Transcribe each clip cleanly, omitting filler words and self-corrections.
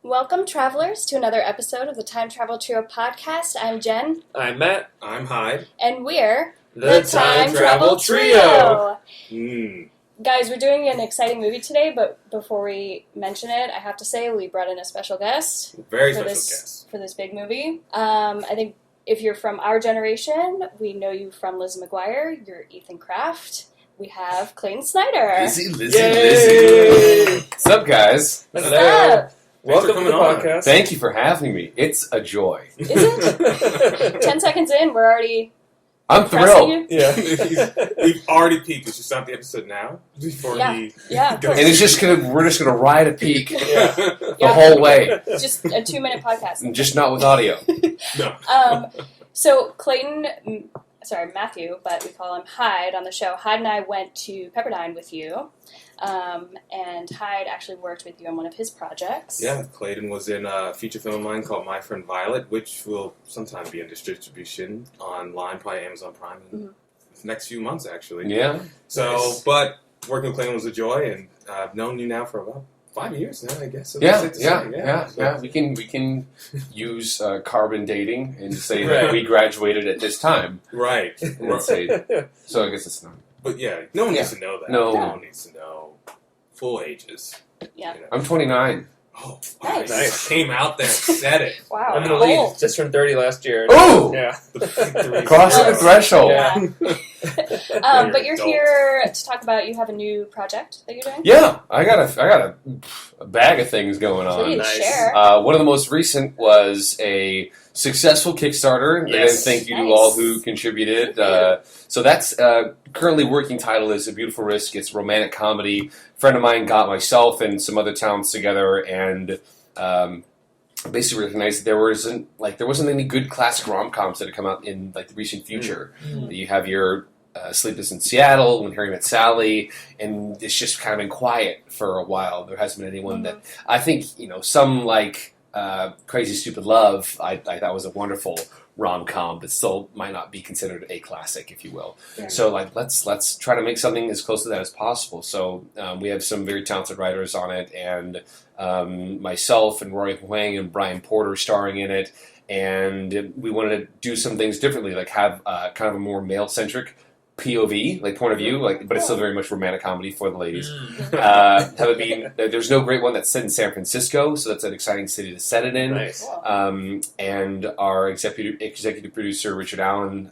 Welcome, travelers, to another episode of the Time Travel Trio podcast. I'm Jen. I'm Matt. I'm Hyde. And we're The Time Travel Trio. Guys, we're doing an exciting movie today, but before we mention it, I have to say we brought in a special guest. Very special guest. For this big movie. I think if you're from our generation, we know you from Lizzie McGuire. You're Ethan Kraft. We have Clayton Snyder. Lizzie. What's up, guys? What's up? Welcome to the podcast. Thank you for having me. It's a joy. Is it? 10 seconds in, we're already... I'm thrilled. Yeah. We've already peaked. We should stop the episode now before he goes. And we're just gonna ride a peak the whole way. Just a 2-minute podcast. And just not with audio. No. So Matthew, but we call him Hyde on the show. Hyde and I went to Pepperdine with you, and Hyde actually worked with you on one of his projects. Yeah, Clayton was in a feature film of mine called My Friend Violet, which will sometime be in distribution online, probably Amazon Prime in the next few months, actually. Yeah. So, Nice. But working with Clayton was a joy, and I've known you now for about 5 years now, I guess. So Yeah. We can use carbon dating and say that we graduated at this time. Right. Let's say. So I guess it's not. But yeah, no one needs to know that. No. one needs to know full ages. Yeah. You know. I'm 29. Oh, Nice. Came out there and said it. Wow. I'm in the lead. Just turned 30 last year. Ooh! Yeah. Crossing the threshold. Yeah. But you're here to talk about, you have a new project that you're doing? Yeah, I got a bag of things going on. Please Nice. share. One of the most recent was a successful Kickstarter. Yes. And thank you Nice. to all who contributed. So that's currently working title is A Beautiful Risk. It's a romantic comedy. A friend of mine got myself and some other talents together and basically recognized that there wasn't any good classic rom-coms that had come out in like the recent future. You have your Sleepless in Seattle, When Harry Met Sally, and it's just kind of been quiet for a while. There hasn't been anyone that I think some like Crazy Stupid Love. I thought was a wonderful rom-com, but still might not be considered a classic, if you will. Yeah. So let's try to make something as close to that as possible. So we have some very talented writers on it, and myself and Rory Huang and Brian Porter starring in it. And we wanted to do some things differently, like have kind of a more male-centric POV, like point of view, but it's still very much romantic comedy for the ladies. Have it be, there's no great one that's set in San Francisco, so that's an exciting city to set it in. Nice. And our executive producer, Richard Allen,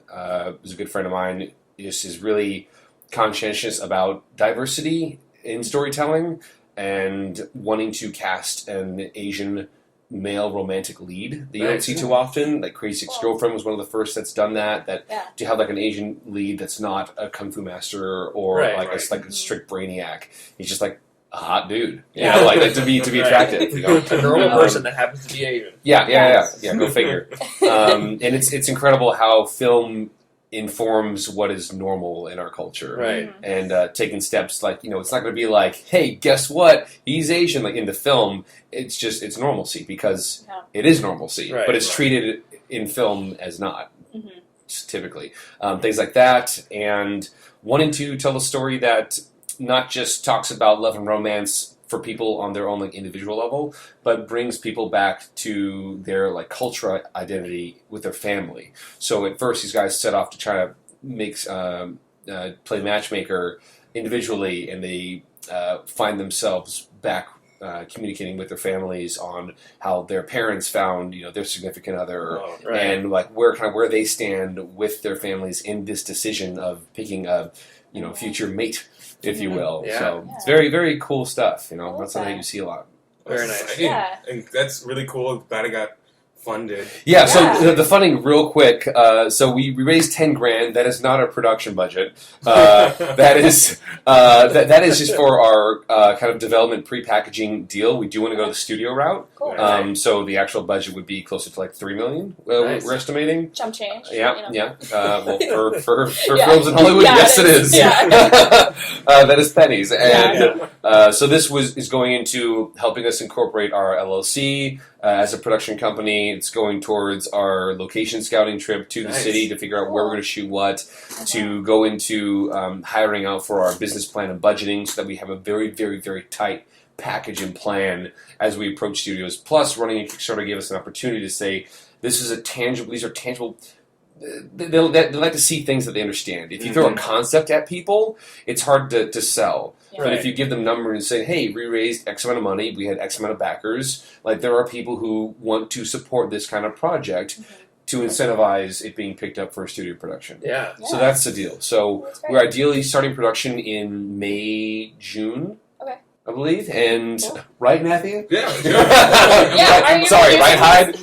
is a good friend of mine, is really conscientious about diversity in storytelling and wanting to cast an Asian male romantic lead that you don't see too often. Like Crazy Ex-Girlfriend was one of the first that's done that. To have like an Asian lead that's not a kung fu master or a strict brainiac. He's just like a hot dude. You know, like to be attractive. You know? A normal person that happens to be Asian. Yeah. Go figure. And it's incredible how film informs what is normal in our culture, Right? And taking steps like it's not going to be like, hey, guess what? He's Asian. Like in the film, it's normalcy because it is normalcy, but it's treated in film as not typically. Things like that, and wanting to tell a story that not just talks about love and romance for people on their own like individual level, but brings people back to their like cultural identity with their family. So at first, these guys set off to try to make play matchmaker individually, and they find themselves back communicating with their families on how their parents found their significant other, and like where they stand with their families in this decision of picking a future mate, if you will. So it's very, very cool stuff. That's something you see a lot. Very nice. Yeah. And that's really cool. Glad it got funded. Yeah, so the funding, real quick. So we raised $10,000. That is not our production budget. That is just for our kind of development pre-packaging deal. We do want to go the studio route. Cool. So the actual budget would be closer to like $3 million. Nice. We're estimating. Chump change. Yeah. Well, for films in Hollywood, yes, it is. Yeah. That is pennies. And so this is going into helping us incorporate our LLC as a production company It's going towards our location scouting trip to the city to figure out where we're going to shoot what, to go into hiring out for our business plan and budgeting so that we have a very, very, very tight package and plan as we approach studios. Plus, running a Kickstarter gave us an opportunity to say, these are tangible. They like to see things that they understand. If you throw a concept at people, it's hard to sell. Yeah. But if you give them numbers and say, hey, we raised X amount of money, we had X amount of backers, like there are people who want to support this kind of project to incentivize it being picked up for a studio production. Yeah. So that's the deal. So we're ideally starting production in May, June. I believe, and right, Matthew? Yeah. Sorry, right, Hyde?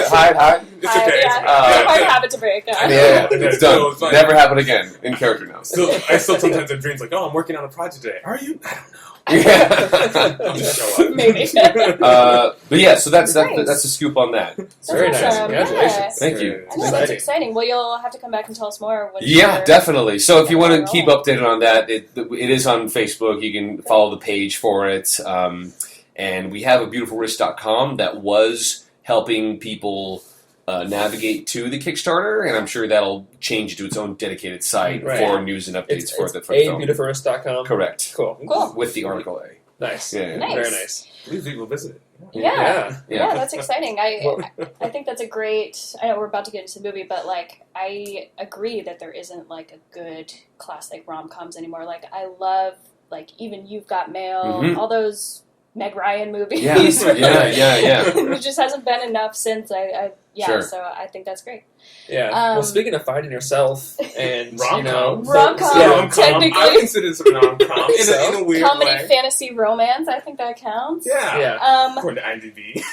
Hyde? It's okay. Hard habit to break. Yeah, it's done. Never happen again. In character now. I still sometimes have dreams like, I'm working on a project today. Are you? I don't know. Yeah. I'll just show up. Maybe. But yeah, so that's the scoop on that. That's very awesome. nice. Congratulations. Yeah. Thank you. I know, that's exciting. Well, you'll have to come back and tell us more. Yeah, definitely. So if you want to keep updated on that, it is on Facebook. You can follow the page for it. And we have a beautifulrisk.com that was helping people navigate to the Kickstarter, and I'm sure that'll change to its own dedicated site for news and updates for the film. beautifulrisk.com. Correct. Cool. With the article A. Nice. Yeah. Nice. Very nice. Please people visit it. Yeah, that's exciting. I think that's a great. I know we're about to get into the movie, but like I agree that there isn't like a good classic rom-coms anymore. Like I love like even You've Got Mail, all those Meg Ryan movies. Yeah. There just hasn't been enough since Sure. So I think that's great. Yeah. Well, speaking of finding yourself and rom-com. Rom-com, technically. I would consider this a rom-com in a weird comedy, way. fantasy, romance. I think that counts. Yeah. According to IMDb.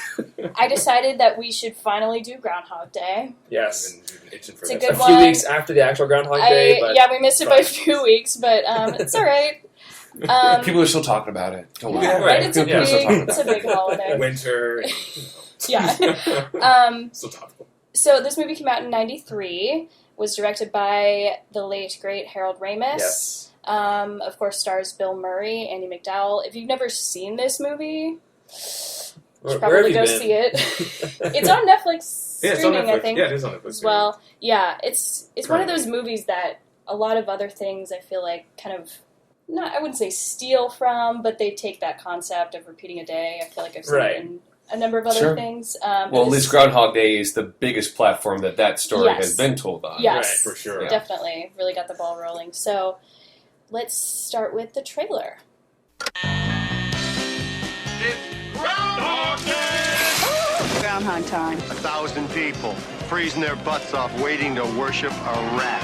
I decided that we should finally do Groundhog Day. Yes. It's a good A one. few weeks after the actual Groundhog Day. But we missed it by a few weeks, but it's all right. People are still talking about it. Don't worry. Right. It's a big holiday. Winter. Yeah. Still topical. So this movie came out in '93. Was directed by the late great Harold Ramis. Yes. Of course, stars Bill Murray, Andy McDowell. If you've never seen this movie, you should probably go see it. It's on Netflix streaming, I think. Yeah, it is on Netflix. As well. Yeah, it's one of those movies that a lot of other things I feel like kind of. I wouldn't say steal from, but they take that concept of repeating a day. I feel like I've seen it in a number of other things. Well, at least Groundhog Day is the biggest platform that story has been told on. Yes, for sure. Definitely. Really got the ball rolling. So let's start with the trailer. It's Groundhog Day! Groundhog time. 1,000 people freezing their butts off waiting to worship a rat.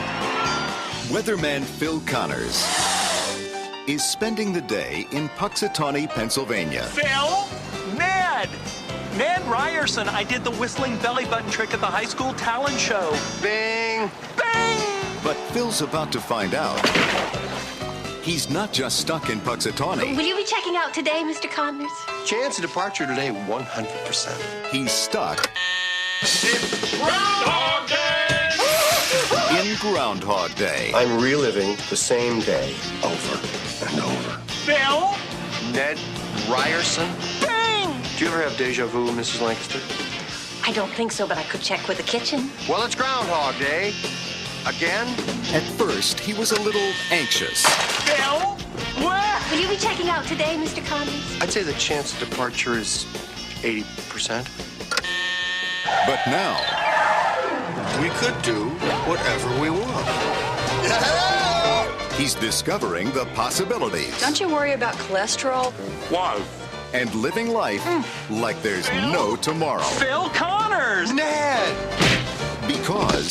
Weatherman Phil Connors is spending the day in Puxatawney, Pennsylvania. Phil? Ned! Ned Ryerson. I did the whistling belly button trick at the high school talent show. Bing! Bing! But Phil's about to find out he's not just stuck in Puxatawney. Will you be checking out today, Mr. Connors? Chance of departure today, 100%. He's stuck It's Groundhog Day! in Groundhog Day. I'm reliving the same day over and over. Phil? Ned Ryerson? Bing! Do you ever have deja vu, Mrs. Lancaster? I don't think so, but I could check with the kitchen. Well, it's Groundhog Day. Again? At first, he was a little anxious. Phil? What? Will you be checking out today, Mr. Connors? I'd say the chance of departure is 80%. But now, We could do whatever we want. he's discovering the possibilities Don't you worry about cholesterol? Why? and living life like there's no tomorrow. Phil Connors! Ned! Because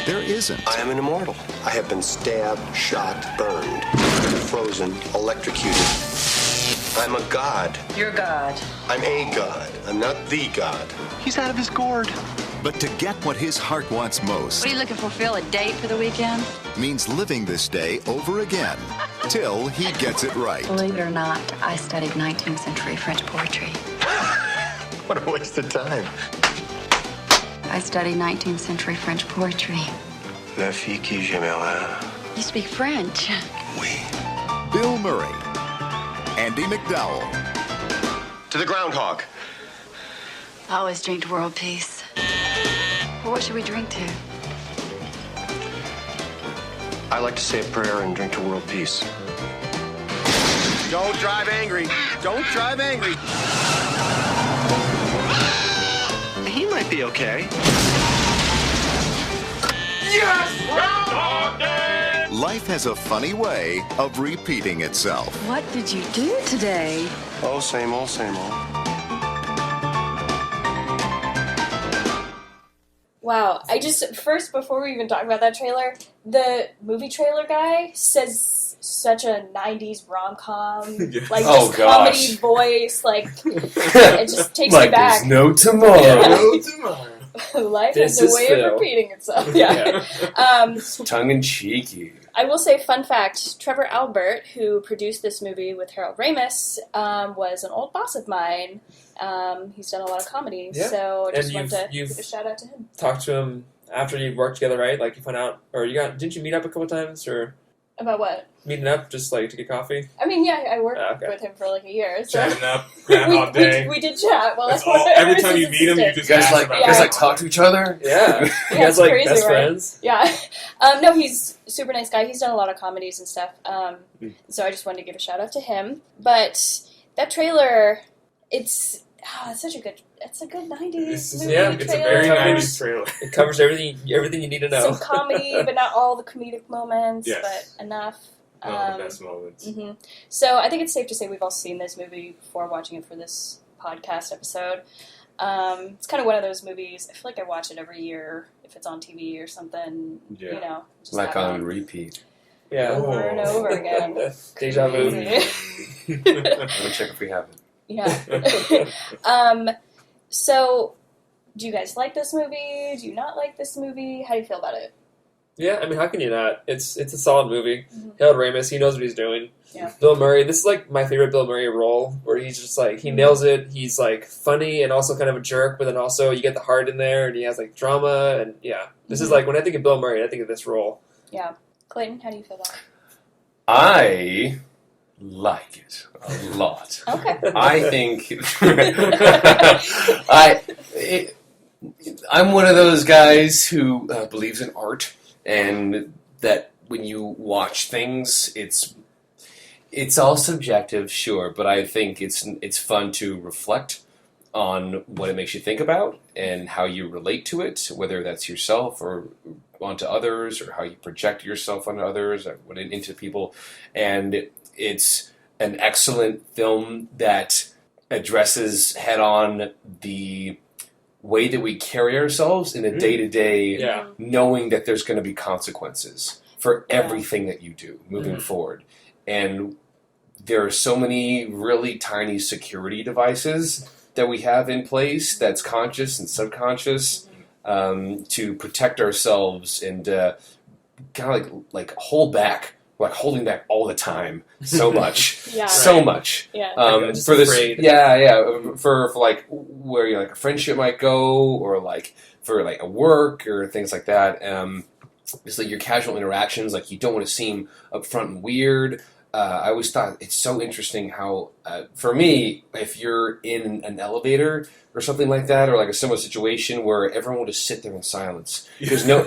there isn't. I am an immortal. I have been stabbed, shot, burned, frozen, electrocuted. I'm a god. You're God. I'm a god. I'm not the god. He's out of his gourd. But to get what his heart wants most What are you looking for, Phil? A date for the weekend? means living this day over again till he gets it right. Believe it or not, I studied 19th century French poetry. What a waste of time. I studied 19th century French poetry. La fille qui j'aimerais. You speak French. Oui. Bill Murray, Andy McDowell, To the groundhog. I always drink to world peace. Well, what should we drink to? I like to say a prayer and drink to world peace. Don't drive angry. Don't drive angry. He might be okay. Yes! Groundhog Day! Life has a funny way of repeating itself. What did you do today? Oh, same old, same old. Wow. First, before we even talk about that trailer, the movie trailer guy says such a 90s rom-com, like, just comedy voice, like, it just takes me back. There's no tomorrow. No tomorrow. Life has a way of repeating itself. Yeah. Tongue-in-cheeky. I will say, fun fact, Trevor Albert, who produced this movie with Harold Ramis, was an old boss of mine. He's done a lot of comedy, so I just wanted to give a shout out to him. Talked to him after you worked together, right? Like, you found out, or didn't you meet up a couple times, or? About what? Meeting up, just like to get coffee? I mean, yeah, I worked with him for like a year. So. Chatting up, all day. We did chat. Well, every time you meet him, you just guys like talk to each other. Yeah, you guys like crazy, best friends. Yeah, no, he's a super nice guy. He's done a lot of comedies and stuff. So I just wanted to give a shout out to him. But that trailer, it's such a good. It's a good 90s movie it's trailer. A very 90s trailer. It covers everything you need to know. Some comedy, but not all the comedic moments, but enough. All the best moments. Mm-hmm. So I think it's safe to say we've all seen this movie before watching it for this podcast episode. It's kind of one of those movies, I feel like I watch it every year if it's on TV or something, you know. Just like on repeat. Yeah. Over and over again. Deja vu. Let me check if we have it. Yeah. So, do you guys like this movie? Do you not like this movie? How do you feel about it? Yeah, I mean, how can you not? It's a solid movie. Mm-hmm. Harold Ramis, he knows what he's doing. Yeah. Bill Murray, this is like my favorite Bill Murray role, where he's just like, he nails it. He's like funny and also kind of a jerk, but then also you get the heart in there, and he has like drama, and this is like, when I think of Bill Murray, I think of this role. Yeah. Clayton, how do you feel about it? I like it a lot. Okay. I think I'm one of those guys who believes in art, and that when you watch things, it's all subjective, sure, but I think it's fun to reflect on what it makes you think about and how you relate to it, whether that's yourself or onto others, or how you project yourself onto others or into people. And it's an excellent film that addresses head-on the way that we carry ourselves in a day-to-day, knowing that there's going to be consequences for everything that you do moving forward. And there are so many really tiny security devices that we have in place that's conscious and subconscious to protect ourselves and kind of like hold back. Like holding back all the time, so much, much. Yeah. For this, for like where like a friendship might go, or like for like a work or things like that. It's like your casual interactions. Like you don't want to seem upfront and weird. I always thought it's so interesting how, for me, if you're in an elevator or something like that, or like a similar situation where everyone will just sit there in silence because no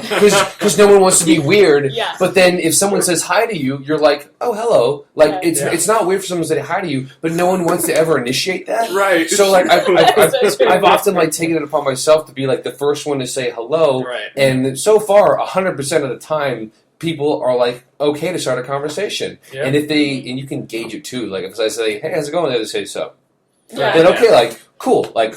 one wants to be weird. Yeah. But then if someone says hi to you, you're like, oh, hello. Like it's not weird for someone to say hi to you, but no one wants to ever initiate that. Right. So like I've often like taken it upon myself to be like the first one to say hello. Right. And so far, 100% of the time, people are like okay to start a conversation, and if and you can gauge it too. Like if I say, "Hey, how's it going?" They say so. Then okay, like cool, like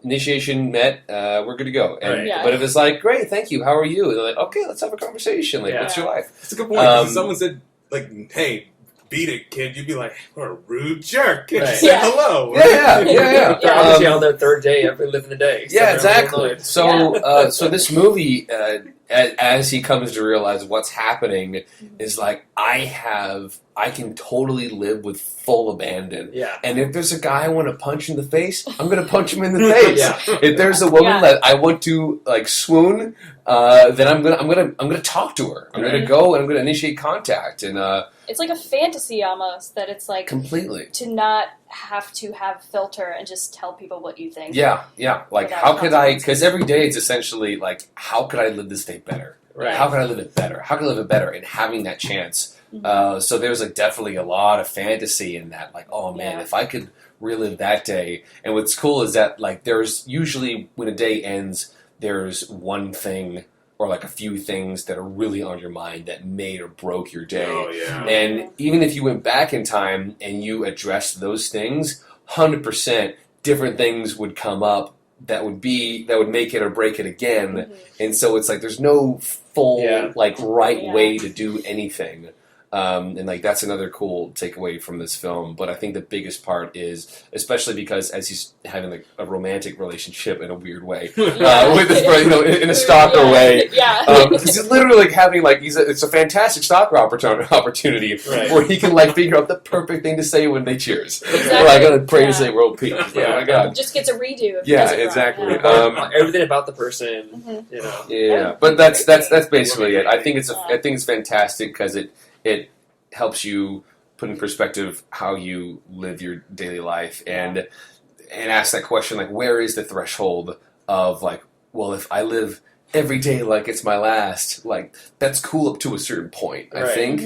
initiation met, we're good to go. And but if it's like, "Great, thank you, how are you?" And they're like, "Okay, let's have a conversation." Like, what's your life? That's a good point. If someone said, like, "Hey, beat it, kid," you'd be like, "What a rude jerk!" Kid, just say hello. Yeah. They're obviously on their third day after living the day. So exactly. So, so this movie, as he comes to realize what's happening, is like, I have I can totally live with full abandon. Yeah. And if there's a guy I want to punch in the face, I'm going to punch him in the face. Yeah. If there's a woman that I want to like swoon, then I'm gonna talk to her. I'm gonna go and I'm gonna initiate contact. And it's like a fantasy almost that it's like completely to not have to have filter and just tell people what you think. Yeah. Like how could I? Because every day it's essentially like, how could I live this day better? Right. How could I live it better? How could I live it better? And having that chance. So there's like definitely a lot of fantasy in that. Like, oh man, if I could relive that day. And what's cool is that like there's usually when a day ends, there's one thing or like a few things that are really on your mind that made or broke your day. Oh, yeah. And even if you went back in time and you addressed those things, 100% different things would come up that would make it or break it again. And so it's like there's no full way to do anything. And like that's another cool takeaway from this film. But I think the biggest part is, especially because as he's having like a romantic relationship in a weird way with this, in a stalker way, because he's literally like having like it's a fantastic stalker opportunity where he can like figure out the perfect thing to say when they cheers. Exactly. Or I gotta pray to say world peace. Oh my god, just gets a redo. Exactly. Everything about the person, you know. Yeah, but that's basically it. I think it's fantastic because it helps you put in perspective how you live your daily life and ask that question, like, where is the threshold of, like, well, if I live every day like it's my last, like, that's cool up to a certain point, I think.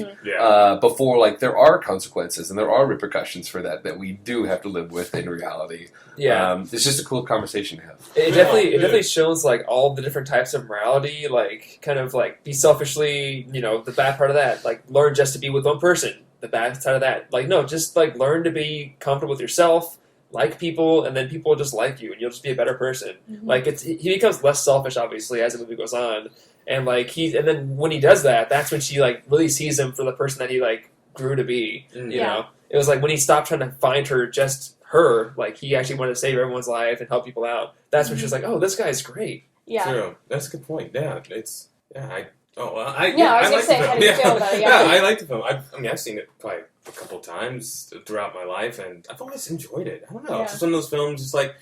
Before, like, there are consequences and there are repercussions for that we do have to live with in reality. Yeah. It's just a cool conversation to have. It definitely shows, like, all the different types of morality, like, kind of, like, be selfishly, the bad part of that. Like, learn just to be with one person, the bad side of that. Like, no, just, like, learn to be comfortable with yourself, like people, and then people will just like you, and you'll just be a better person. Like, he becomes less selfish, obviously, as the movie goes on. And, like, and then when he does that, that's when she, like, really sees him for the person that he, like, grew to be, you know? It was, like, when he stopped trying to find her just her, like, he actually wanted to save everyone's life and help people out. That's when she was like, oh, this guy's great. Yeah. True. That's a good point. Yeah. I was going to say, how do you feel about it? I like the film. I've seen it probably a couple times throughout my life, and I've always enjoyed it. I don't know. It's just one of those films, just like,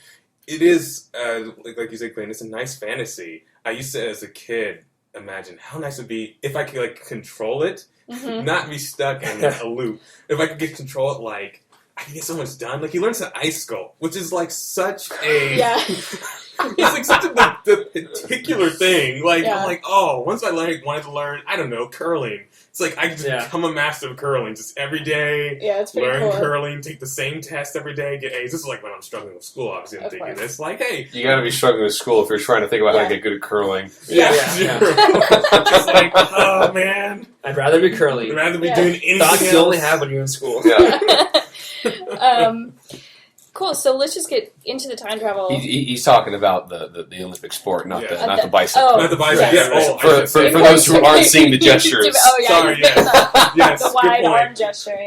it is, like you said, Clayton, it's a nice fantasy. I used to, as a kid, imagine how nice it would be if I could, like, control it, not be stuck in a loop. If I could control it, like, I can get so much done. Like, he learns to ice sculpt, which is, like, such a... It's like such a particular thing. Like, I'm like, once I wanted to learn, I don't know, curling. It's like, I can just become a master of curling. Just every day, it's pretty learn cool. curling, take the same test every day, get A's. This is like when I'm struggling with school, obviously. I'm thinking this. Like, hey. You gotta be struggling with school if you're trying to think about how to get good at curling. Just like, oh, man. I'd rather be curling. I'd rather be doing anything Thoughts else. you only have when you're in school. Cool. So let's just get into the time travel. He's talking about the Olympic sport, not the bicycle. Not the bicycle. For those who aren't seeing the gestures. Sorry, the wide arm gesture.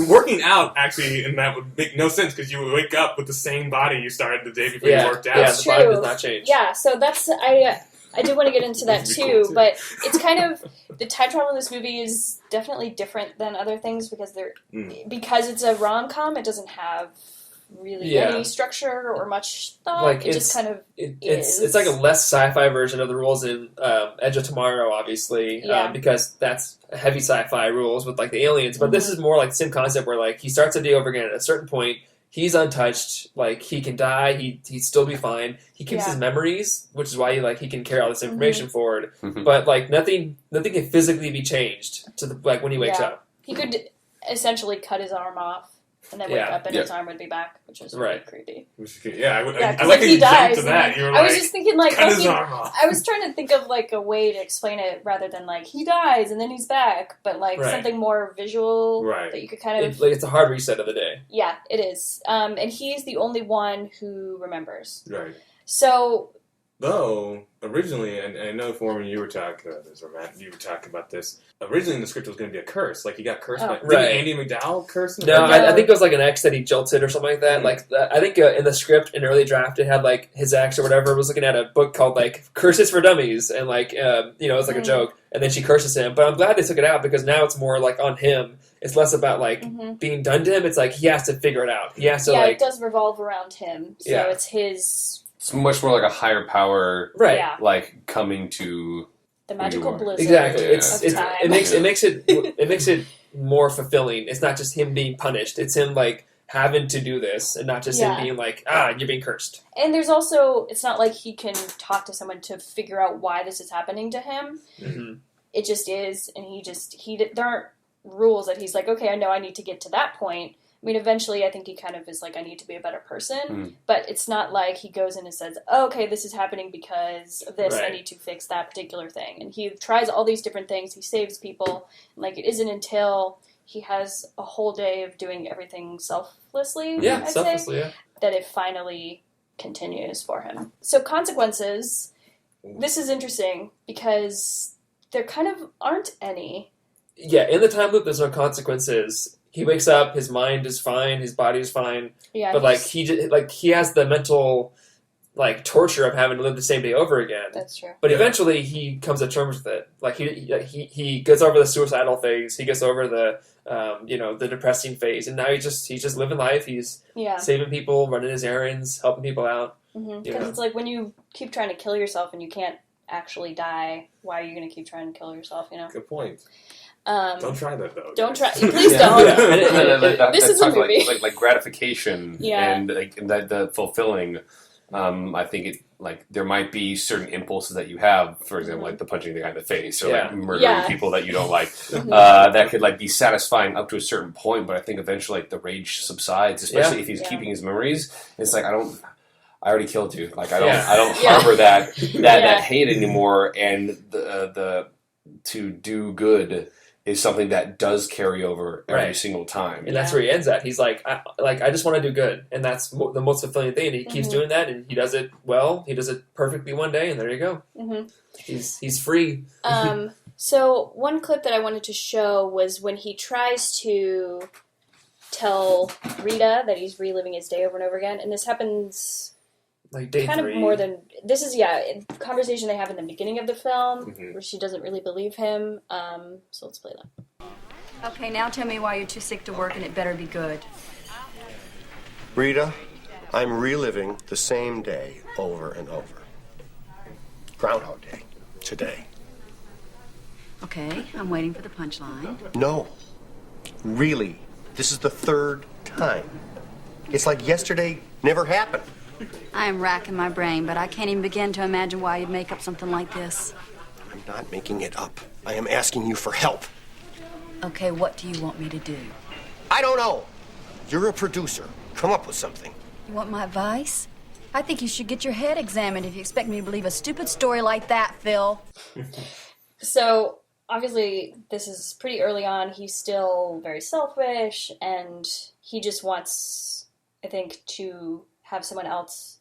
Working out, actually, and that would make no sense because you would wake up with the same body you started the day before you worked out. Yeah, the body does not change. Yeah, so that's I do want to get into that too, but it's kind of the time travel in this movie is definitely different than other things because because it's a rom-com. It doesn't have really any structure or much thought. Like, it just kind of it's like a less sci-fi version of the rules in Edge of Tomorrow, obviously, because that's heavy sci-fi rules with like the aliens. But this is more like the same concept where like he starts the day over again. At a certain point, he's untouched. Like, he can die. He'd still be fine. He keeps his memories, which is why he can carry all this information forward. But like nothing can physically be changed to like when he wakes up. He could essentially cut his arm off and then wake up and his arm would be back, which was really creepy. I like how you jumped to that. I was just thinking like cut his arm off. I was trying to think of like a way to explain it rather than like he dies and then he's back, but like something more visual that you could kind of it's a hard reset of the day. Yeah, it is. And he's the only one who remembers. Right. So Though, originally, and I know, Foreman, you were talking about this. Originally, in the script, it was going to be a curse. Like, he got cursed by... Did Andy McDowell curse him? No, I think it was like an ex that he jilted or something like that. Like, I think in the script, in early draft, it had, like, his ex or whatever was looking at a book called, like, Curses for Dummies. And, like, it was like a joke. And then she curses him. But I'm glad they took it out because now it's more, like, on him. It's less about, like, being done to him. It's like, he has to figure it out. He has to, it does revolve around him. So it's his... It's much more like a higher power, right? Like coming to the magical blizzard. Exactly. It makes it more fulfilling. It's not just him being punished. It's him like having to do this, and not just him being like, you're being cursed. And there's also, it's not like he can talk to someone to figure out why this is happening to him. Mm-hmm. It just is, and there aren't rules that he's like, okay, I know I need to get to that point. I mean, eventually, I think he kind of is like, I need to be a better person. But it's not like he goes in and says, oh, okay, this is happening because of this. I need to fix that particular thing. And he tries all these different things. He saves people. And, like, it isn't until he has a whole day of doing everything selflessly, that it finally continues for him. So consequences, this is interesting because there kind of aren't any. Yeah, in the time loop, there's no consequences. He wakes up, his mind is fine, his body is fine, but like he has the mental like torture of having to live the same day over again. That's true. But eventually he comes to terms with it. Like he gets over the suicidal phase, he gets over the the depressing phase, and now he's just living life. He's saving people, running his errands, helping people out. Because it's like when you keep trying to kill yourself and you can't actually die, why are you going to keep trying to kill yourself? You know. Good point. Don't try that though. Don't try. Please don't. This is a movie. Like gratification and the fulfilling. I think it like there might be certain impulses that you have, for example, like the punching the guy in the face or like murdering people that you don't like. That could like be satisfying up to a certain point, but I think eventually like the rage subsides, especially if he's keeping his memories. It's like I already killed you. Like I don't harbor that hate anymore, and the to do good is something that does carry over every single time. And that's where he ends at. He's like, I just want to do good. And that's the most fulfilling thing. And he keeps doing that, and he does it well. He does it perfectly one day, and there you go. He's free. So one clip that I wanted to show was when he tries to tell Rita that he's reliving his day over and over again. And this happens... like day kind 3. of more than this is a conversation they have in the beginning of the film where she doesn't really believe him. So let's play that. Okay, now tell me why you're too sick to work, and it better be good. Rita, I'm reliving the same day over and over. Groundhog Day. Today. Okay, I'm waiting for the punchline. No. Really. This is the 3rd time. It's like yesterday never happened. I am racking my brain, but I can't even begin to imagine why you'd make up something like this. I'm not making it up. I am asking you for help. Okay, what do you want me to do? I don't know. You're a producer. Come up with something. You want my advice? I think you should get your head examined if you expect me to believe a stupid story like that, Phil. So, obviously, this is pretty early on. He's still very selfish, and he just wants, I think, to have someone else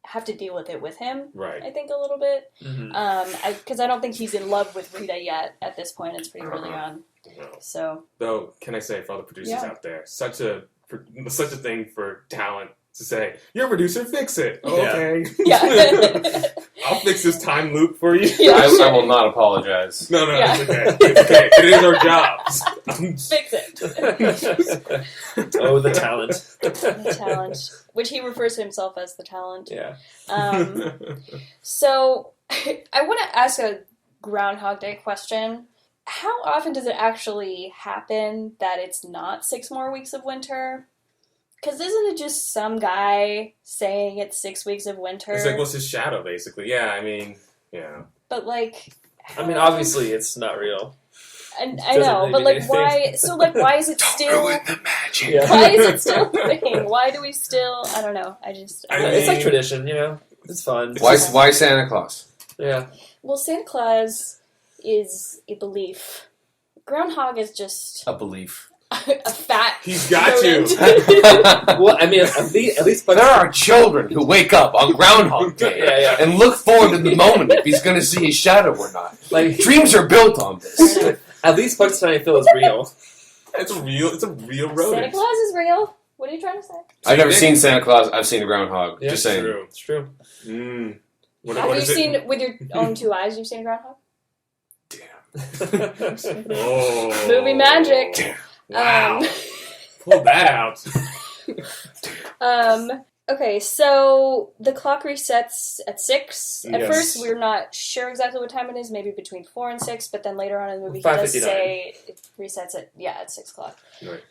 have to deal with it with him. Right. I think a little bit. Because I don't think he's in love with Rita yet at this point. It's pretty early on. No. So. Though, can I say for all the producers out there, such a thing for talent to say, you're a producer, fix it. Okay. Yeah. I'll fix this time loop for you. Yeah, I will not apologize. No, it's okay. It's okay. It is our jobs. Fix it. Oh, the talent. The talent. Which he refers to himself as the talent. Yeah. So, I want to ask a Groundhog Day question. How often does it actually happen that it's not 6 more weeks of winter? Because isn't it just some guy saying it's 6 weeks of winter? It's like, what's his shadow, basically? Yeah, I mean, yeah. But, like... I mean, obviously, it's not real. And I know, but, like, why... So, like, why is it still... Ruin the magic. Yeah. Why is it still a thing? Why do we still... I don't know. It's like tradition, you know? It's fun. Why Santa Claus? Yeah. Well, Santa Claus is a belief. Groundhog is just... A belief. a fat. He's got you. Well, I mean, at least there are children who wake up on Groundhog Day and look forward to the moment if he's going to see his shadow or not. Like dreams are built on this. At least Punxsutawney Phil is real. It's real. It's a real rodent. Santa Claus is real. What are you trying to say? I've never seen Santa Claus. I've seen the Groundhog. Yeah, just saying. It's true. Have you seen with your own 2 eyes? You've seen a groundhog? Oh. Movie magic. Damn. Wow. Pull that out. Okay, so the clock resets at 6. At Yes. first, we're not sure exactly what time it is, maybe between 4 and 6, but then later on in the movie, he does say it resets at 6 o'clock. Right.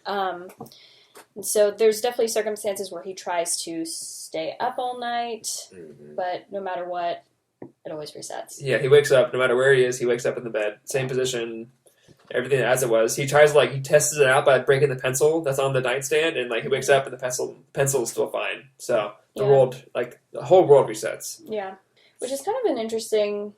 And so there's definitely circumstances where he tries to stay up all night, but no matter what, it always resets. Yeah, he wakes up, no matter where he is, he wakes up in the bed, same position, everything as it was. He tries, he tests it out by breaking the pencil that's on the nightstand, and, he wakes up and the pencil is still fine. So, the world, the whole world resets. Yeah, which is kind of an interesting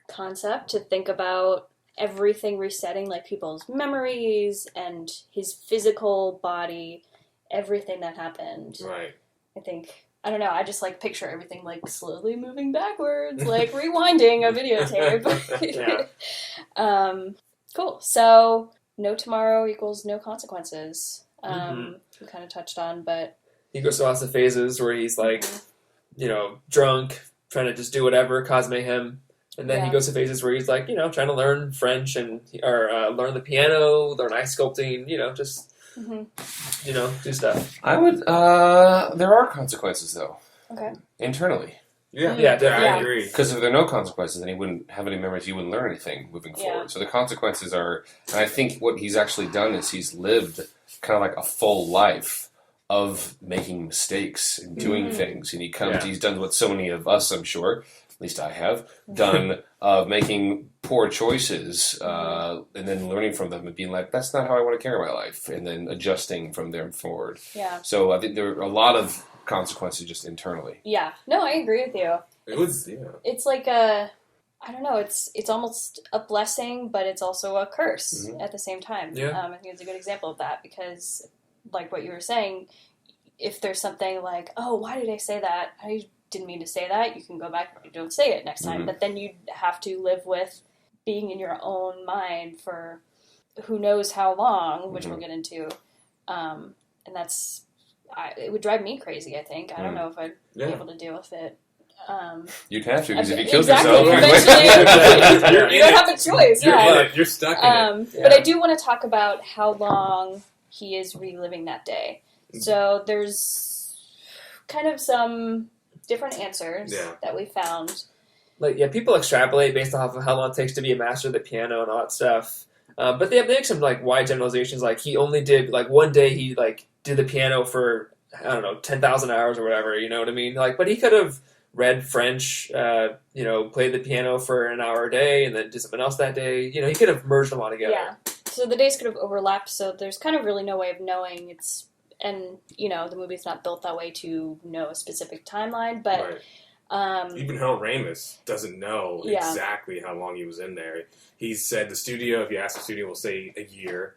concept to think about everything resetting, like people's memories and his physical body, everything that happened. Right. I think, I don't know, I just picture everything slowly moving backwards, rewinding a videotape. Cool. So, no tomorrow equals no consequences. We kind of touched on, but... He goes through lots of phases where he's, drunk, trying to just do whatever, cause mayhem. And then he goes to phases where he's, trying to learn French or learn the piano, learn ice sculpting, just, do stuff. I would, there are consequences, though. Okay. Internally. Yeah, definitely. I agree. Because if there are no consequences, then he wouldn't have any memories, he wouldn't learn anything moving forward. So the consequences are, and I think what he's actually done is he's lived kind of a full life of making mistakes and doing things. And he's done what so many of us, I'm sure, at least I have, done of making poor choices and then learning from them and being like, that's not how I want to carry my life. And then adjusting from there forward. Yeah. So I think there are a lot of consequences just internally. Yeah. No, I agree with you. It's I don't know, it's almost a blessing, but it's also a curse at the same time. Yeah. I think it's a good example of that because, what you were saying, if there's something oh, why did I say that? I didn't mean to say that. You can go back and don't say it next time. But then you have to live with being in your own mind for who knows how long, which we'll get into. And that's... it would drive me crazy, I think. I don't know if I'd be able to deal with it. You'd have to, because if you killed yourself... you don't have a choice. You're stuck in it. But I do want to talk about how long he is reliving that day. So there's kind of some different answers that we found. People extrapolate based off of how long it takes to be a master of the piano and all that stuff. But they make some wide generalizations. He only did one day he did the piano for 10,000 hours or whatever. You know what I mean? But he could have read French, played the piano for an hour a day, and then did something else that day. He could have merged them all together. Yeah. So the days could have overlapped. So there's kind of really no way of knowing. The movie's not built that way to know a specific timeline, but. Right. Even Harold Ramis doesn't know exactly how long he was in there. He said if you ask the studio, will say a year.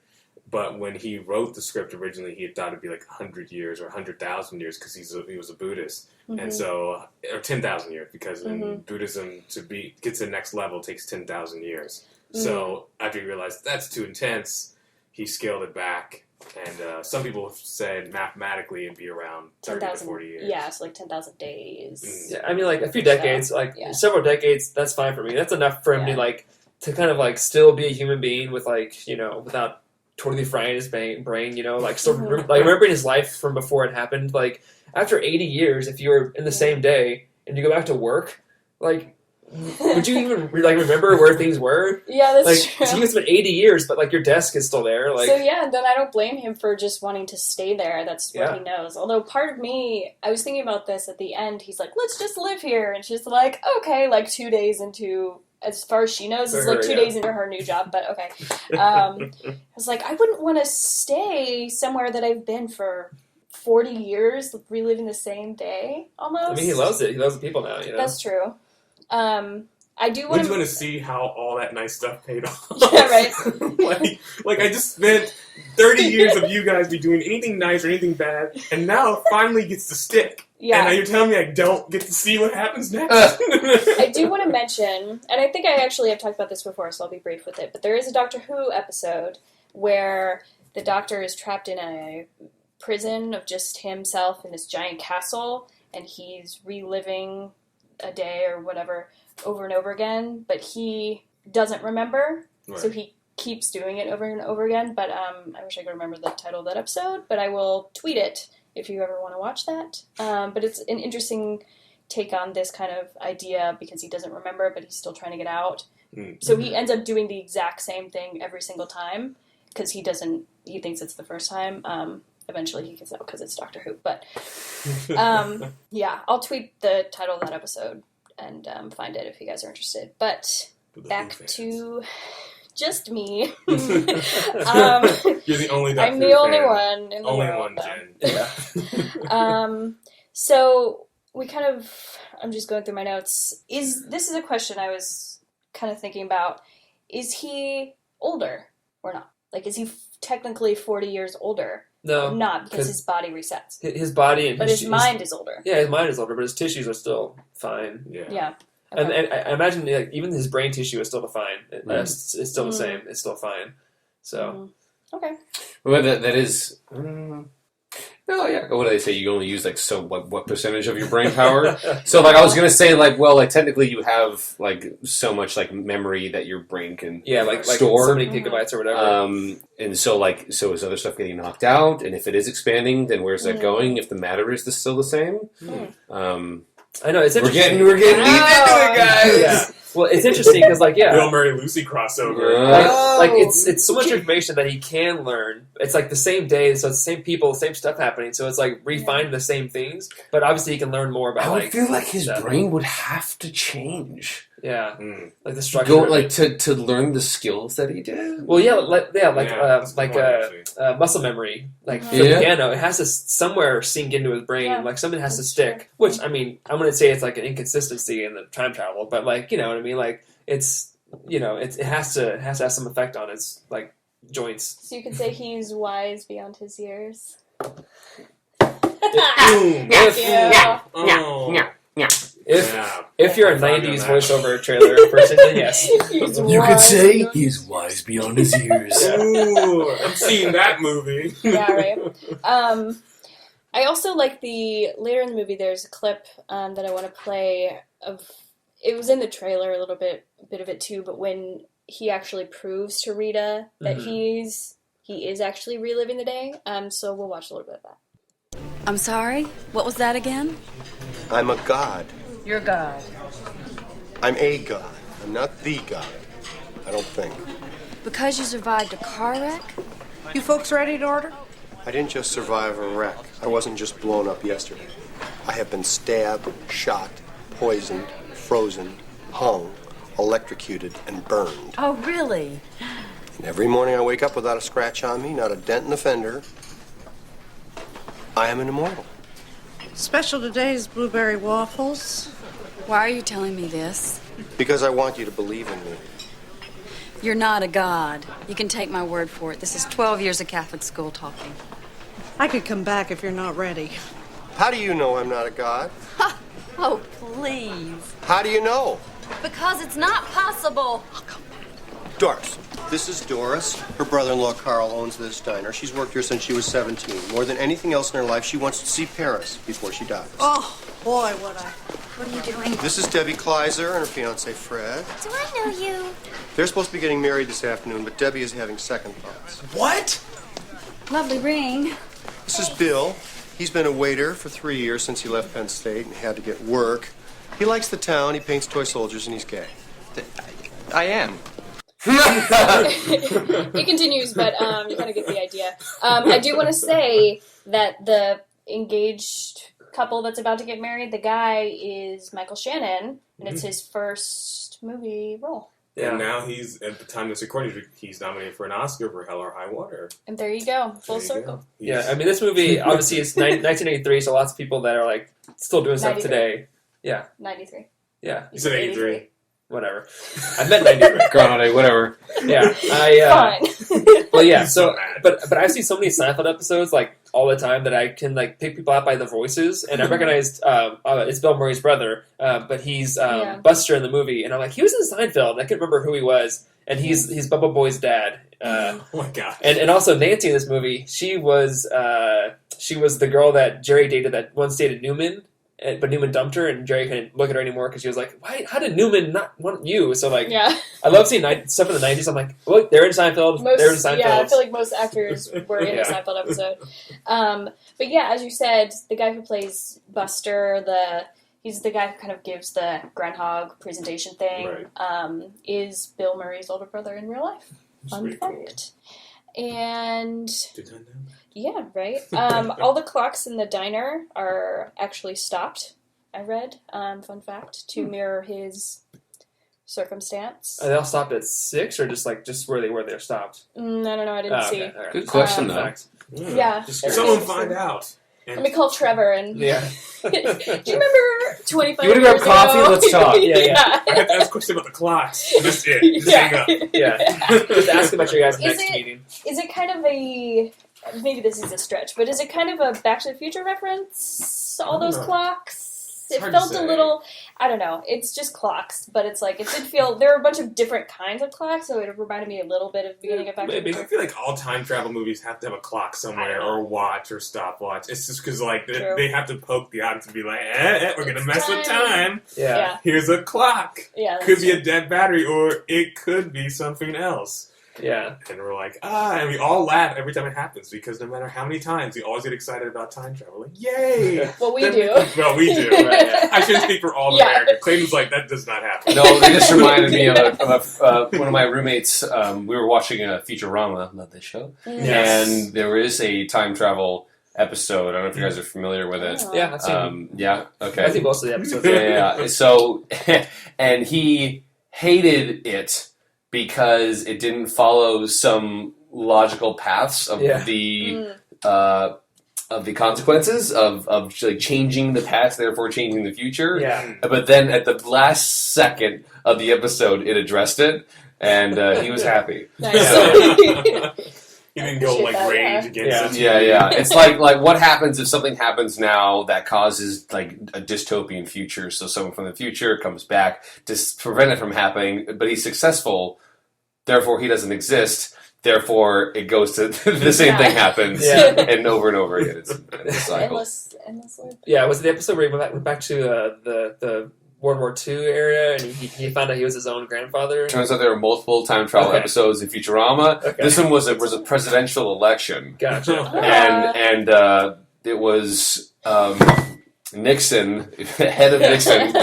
But when he wrote the script originally, he had thought it'd be 100 years or 100,000 years because he was a Buddhist. And so, or 10,000 years because in Buddhism, to get to the next level takes 10,000 years. So after he realized that's too intense, he scaled it back. And some people have said mathematically it'd be around 30 to 40 years. Yeah, so 10,000 days. Yeah, I mean, a few decades, several decades, that's fine for me. That's enough for him to kind of still be a human being with without totally frying his brain, still remembering his life from before it happened. After 80 years, if you were in the same day and you go back to work, would you even remember where things were? Yeah, that's true. So it's been 80 years, but your desk is still there. Then I don't blame him for just wanting to stay there. That's what he knows. Although part of me, I was thinking about this at the end. He's like, let's just live here, and she's like, okay, 2 days into. As far as she knows, it's 2 days into her new job, but okay. I was like, I wouldn't want to stay somewhere that I've been for 40 years, reliving the same day, almost. I mean, he loves it. He loves the people now, That's true. I do want to see how all that nice stuff paid off. Yeah, right. like I just spent 30 years of you guys be doing anything nice or anything bad, and now it finally gets to stick. Yeah. And now you're telling me I don't get to see what happens next? I do want to mention, and I think I actually have talked about this before, so I'll be brief with it, but there is a Doctor Who episode where the Doctor is trapped in a prison of just himself in this giant castle, and he's reliving a day or whatever over and over again, but he doesn't remember, so he keeps doing it over and over again, but I wish I could remember the title of that episode, but I will tweet it if you ever want to watch that. But it's an interesting take on this kind of idea because he doesn't remember, but he's still trying to get out. Mm-hmm. So he ends up doing the exact same thing every single time because he thinks it's the first time. Eventually he gets out because it's Doctor Who. But yeah, I'll tweet the title of that episode and find it if you guys are interested. But back to just me. You're the only Doctor I'm the only one in the only world. one, Jen. Yeah. So we I'm just going through my notes. This is a question I was kind of thinking about. Is he older or not? Like, is he technically 40 years older? No. Not, because his body resets. His body and but his mind is older. Yeah, his mind is older, but his tissues are still fine. Yeah. Okay. And I imagine even his brain tissue is still fine. It's still the same. It's still fine. So. Okay. Well, that is. No, yeah. What do they say? You only use what percentage of your brain power? So I was gonna say technically you have so much memory that your brain can store so many gigabytes or whatever. And so is other stuff getting knocked out? And if it is expanding, then where's that going? If the matter is still the same? I know it's interesting. We're getting deep into it, guys. Yeah. Well, it's interesting because Bill Murray Lucy crossover. It's so much information that he can learn. It's the same day, so it's the same people, same stuff happening. So it's refining the same things, but obviously he can learn more about. I would feel like his brain would have to change. Yeah, like the structure. To learn the skills that he did. Well, muscle memory, for the piano, it has to somewhere sink into his brain. Yeah. Something has to stick. Which I wouldn't say it's an inconsistency in the time travel, but you know what I mean. It's it has to have some effect on its joints. So you could say he's wise beyond his years. If you're a 90s voiceover trailer person, then yes. You could say he's wise beyond his years. Ooh, I'm seeing that movie. Yeah, right. I also later in the movie there's a clip that I want to play of, it was in the trailer a bit of it too, but when he actually proves to Rita that he is actually reliving the day, so we'll watch a little bit of that. I'm sorry? What was that again? I'm a god. You're God. I'm a god. I'm not the god. I don't think. Because you survived a car wreck? You folks ready to order? I didn't just survive a wreck. I wasn't just blown up yesterday. I have been stabbed, shot, poisoned, frozen, hung, electrocuted, and burned. Oh, really? And every morning I wake up without a scratch on me, not a dent in the fender. I am an immortal. Special today is blueberry waffles. Why are you telling me this? Because I want you to believe in me. You're not a god. You can take my word for it. This is 12 years of Catholic school talking. I could come back if you're not ready. How do you know I'm not a god? Ha! Oh, please. How do you know? Because it's not possible. Doris. This is Doris. Her brother-in-law Carl owns this diner. She's worked here since she was 17. More than anything else in her life, she wants to see Paris before she dies. Oh, boy, would I. What are you doing? This is Debbie Kleiser and her fiancé Fred. Do I know you? They're supposed to be getting married this afternoon, but Debbie is having second thoughts. What? Lovely ring. This is Bill. He's been a waiter for 3 years since he left Penn State and had to get work. He likes the town, he paints toy soldiers, and he's gay. I am. It continues, but you kind of get the idea. I do want to say that the engaged couple that's about to get married, the guy is Michael Shannon, and it's his first movie role. Yeah. And now he's, at the time of this recording, he's nominated for an Oscar for Hell or High Water. And there you go, full circle. Yeah, this movie, obviously, it's 1983, so lots of people that are, still doing stuff 93. today. Yeah. 93. Yeah. You said 83. whatever. I meant 93. Groundhog, whatever. Yeah, Fine. Well, yeah. So, but I see so many Seinfeld episodes like all the time that I can like pick people out by the voices, and I recognized it's Bill Murray's brother, but he's Buster in the movie, and I'm like, he was in Seinfeld. And I couldn't remember who he was, and he's Bubba Boy's dad. Oh my god! And also Nancy in this movie, she was the girl that Jerry dated that once dated Newman. But Newman dumped her, and Jerry couldn't look at her anymore because she was like, "Why? How did Newman not want you?" So like, I love seeing stuff in the '90s. I'm like, look, they're in Seinfeld. They're in Seinfeld. Yeah, I feel like most actors were in a Seinfeld episode. But yeah, as you said, the guy who plays Buster, he's the guy who kind of gives the Groundhog presentation thing. Right. Is Bill Murray's older brother in real life? Fun fact. Cool. And did I know that? Yeah, right. All the clocks in the diner are actually stopped, I read, fun fact, to mirror his circumstance. Are they all stopped at 6 or just where they were, they're stopped? I don't know, I didn't see. Right. Good question, though. Yeah. Someone find out. Let me call Trevor and... Yeah. Do you remember 25 years ago? You want to grab coffee? Let's talk. Yeah. I have to ask a question about the clocks. Just hang up. Yeah. Just ask about your guys' next meeting. Is it kind of a... Maybe this is a stretch, but is it kind of a Back to the Future reference? All those clocks? It felt a little... I don't know. It's just clocks, but it's like... It did feel... There are a bunch of different kinds of clocks, so it reminded me a little bit of the beginning of Back to the Future. I feel like all time travel movies have to have a clock somewhere, or a watch, or stopwatch. It's just because, like, they have to poke the odds and be like, we're going to mess with time. Yeah. Here's a clock. Yeah. Could be a dead battery, or it could be something else. Yeah. And we're like, and we all laugh every time it happens, because no matter how many times, we always get excited about time travel. Like, yay! Well, we do. Well, we do. Right, yeah. I shouldn't speak for all America. Clayton's like, that does not happen. No, they just reminded me of one of my roommates. We were watching a Futurama, love this show, and there is a time travel episode. I don't know if you guys are familiar with it. Yeah, I've seen it. Yeah, okay. I think most of the episodes. Yeah. So, and he hated it because it didn't follow some logical paths of the consequences of like changing the past, therefore changing the future. Yeah. But then at the last second of the episode, it addressed it, and he was happy. Nice. You didn't go like rage against it. Yeah. It's like what happens if something happens now that causes like a dystopian future? So someone from the future comes back to prevent it from happening, but he's successful. Therefore, he doesn't exist. Therefore, it goes to the same thing happens, and over again. It's a cycle. Endless loop. Yeah, was it the episode where he went back to the World War II area, and he found out he was his own grandfather? Turns out there were multiple time travel episodes in Futurama. Okay. This one was a presidential election. Gotcha. And it was Nixon, head of Nixon, and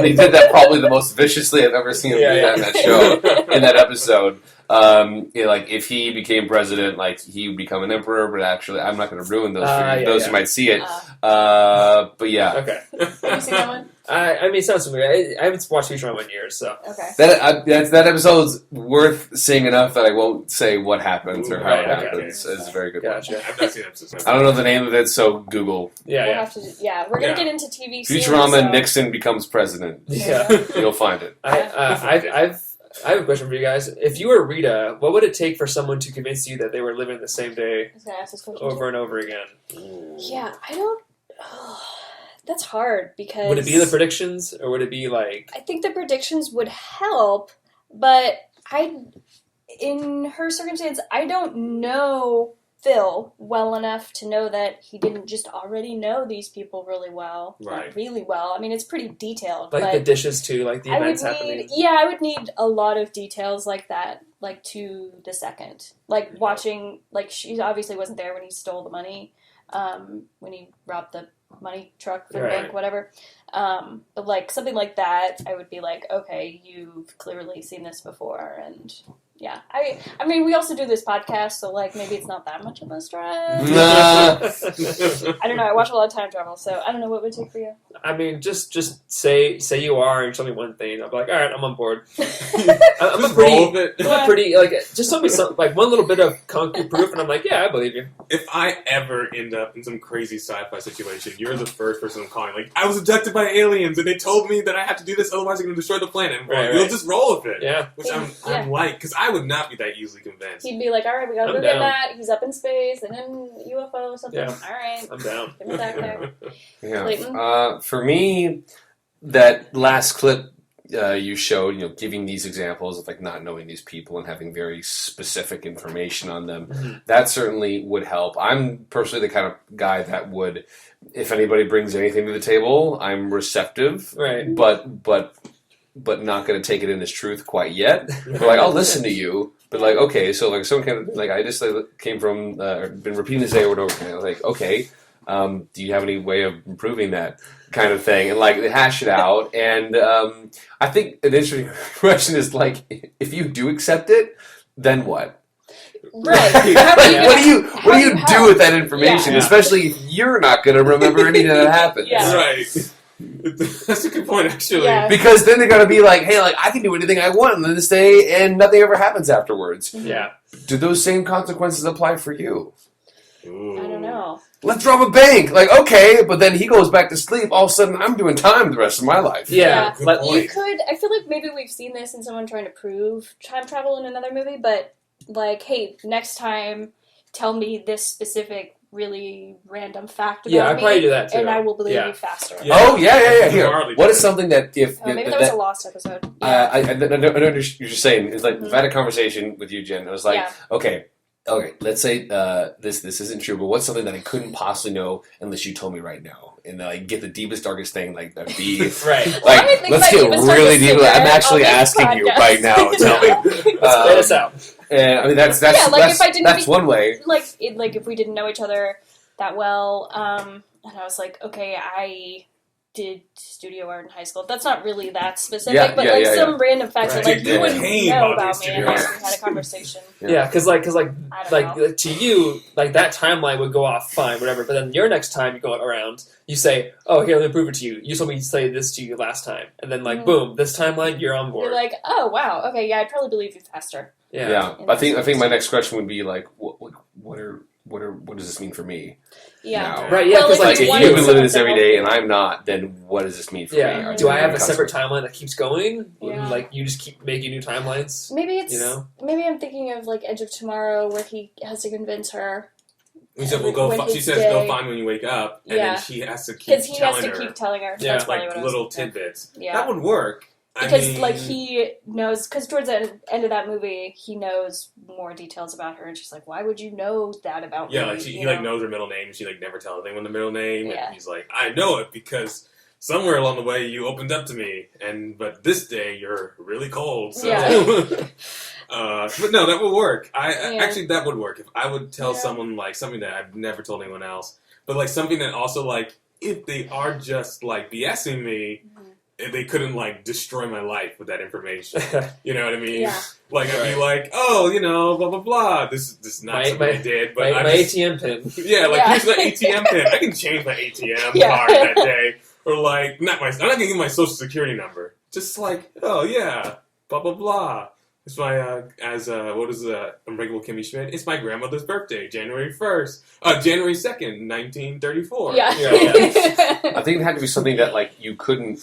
he did that probably the most viciously I've ever seen him do that in that show, in that episode. Like if he became president, like he would become an emperor, but actually, I'm not going to ruin those for those who might see it. But yeah, okay. Have you seen that one? I mean, it sounds familiar. I haven't watched Futurama in years, so okay. That episode's worth seeing enough that I won't say what happens or how it happens. It's a very good one. I've not seen episodes. I don't know the name of it, so Google. We'll have to, we're going to get into TV soon. Futurama, Nixon becomes president. Yeah. You'll find it. I have a question for you guys. If you were Rita, what would it take for someone to convince you that they were living the same day over and over again? Yeah, I don't... that's hard, because... Would it be the predictions, or would it be like... I think the predictions would help, but in her circumstance, I don't know Phil well enough to know that he didn't just already know these people really well. Right. Not really well. I mean, it's pretty detailed. Like but the dishes too, like the events happening. Yeah, I would need a lot of details like that, like to the second. Like watching, like she obviously wasn't there when he stole the money, when he robbed the money truck for the bank, whatever. But like something like that, I would be like, okay, you've clearly seen this before, and Yeah, I mean, we also do this podcast, so like maybe it's not that much of a stretch. I don't know. I watch a lot of time travel, so I don't know what would it take for you. I mean, just say you are and show me one thing. I'll be like, all right, I'm on board. I'm a pretty like just tell me something like one little bit of concrete proof, and I'm like, yeah, I believe you. If I ever end up in some crazy sci-fi situation, you're the first person I'm calling. Like, I was abducted by aliens, and they told me that I have to do this, otherwise they're going to destroy the planet. And you'll just roll with it. Yeah, which I'm like, because I would not be that easily convinced. He'd be like, all right, we gotta go get that. He's up in space and in UFO or something. Yeah. All right. I'm down. Give me back there. Yeah. For me, that last clip you showed, giving these examples of like not knowing these people and having very specific information on them, that certainly would help. I'm personally the kind of guy that would, if anybody brings anything to the table, I'm receptive. Right. But not going to take it in as truth quite yet. But like, I'll listen to you. But like, okay, so like someone kind of like I just came from been repeating this over and over again. I was like, okay, do you have any way of improving that kind of thing? And like they hash it out. And I think an interesting question is like, if you do accept it, then what? Right. What do you do with that information? Yeah. Especially if you're not going to remember anything that happens. Yeah. Right. That's a good point, actually. Yeah. Because then they're going to be like, hey, like I can do anything I want on this day, and nothing ever happens afterwards. Yeah. Do those same consequences apply for you? Ooh. I don't know. Let's rob a bank. Like, okay, but then he goes back to sleep. All of a sudden, I'm doing time the rest of my life. Yeah. But you could. I feel like maybe we've seen this in someone trying to prove time travel in another movie, but like, hey, next time, tell me this specific really random fact about me. Yeah, I'd probably do that too. And I will believe you faster. Yeah. Oh, yeah. Here. What is something that if... maybe that was a lost episode. Yeah. I know what you're saying. It's like, I've had a conversation with you, Jen. I was like, okay, let's say this isn't true, but what's something that I couldn't possibly know unless you told me right now? And I get the deepest, darkest thing, like that'd be... right. Like, let's get really deep. I'm actually asking you right now. Tell me. Spit us out. I mean, that's one way. Like if we didn't know each other that well, and I was like, okay, I did studio art in high school. That's not really that specific, but some random facts that like you wouldn't know about me unless we had a conversation. Yeah, because to you, like that timeline would go off fine, whatever. But then your next time you go around, you say, "Oh, here, let me prove it to you. You told me to say this to you last time," and then boom, this timeline, you're on board. You're like, "Oh, wow, okay, yeah, I'd probably believe you faster." Yeah. I think my next question would be like, what does this mean for me? Yeah. Now? Right. Yeah. Because if you've been living this every day and I'm not, then what does this mean for me? Do I have a separate timeline that keeps going? Yeah. Like you just keep making new timelines? Maybe it's maybe I'm thinking of like Edge of Tomorrow where he has to convince her. She says, go find when you wake up, and then she has to keep telling her. Yeah. That's like little tidbits. Yeah. That would work. Because he knows, because towards the end of that movie, he knows more details about her, and she's like, "Why would you know that about me?" Yeah, like he knows her middle name. She like never tells anyone the middle name, and he's like, "I know it because somewhere along the way you opened up to me, but this day you're really cold." So. Yeah. But no, that would work. Actually, that would work if I would tell someone like something that I've never told anyone else, but like something that also like if they are just like BSing me. They couldn't, like, destroy my life with that information. You know what I mean? Yeah. Like, I'd be like, oh, blah, blah, blah. This is not something I did. But my ATM pin. Yeah, like, here's my ATM pin. I can change my ATM card that day. Or, like, I'm not going to give my social security number. Just like, oh, yeah, blah, blah, blah. It's my, Unbreakable Kimmy Schmidt? It's my grandmother's birthday, January 2nd, 1934. Yeah. I think it had to be something that, like, you couldn't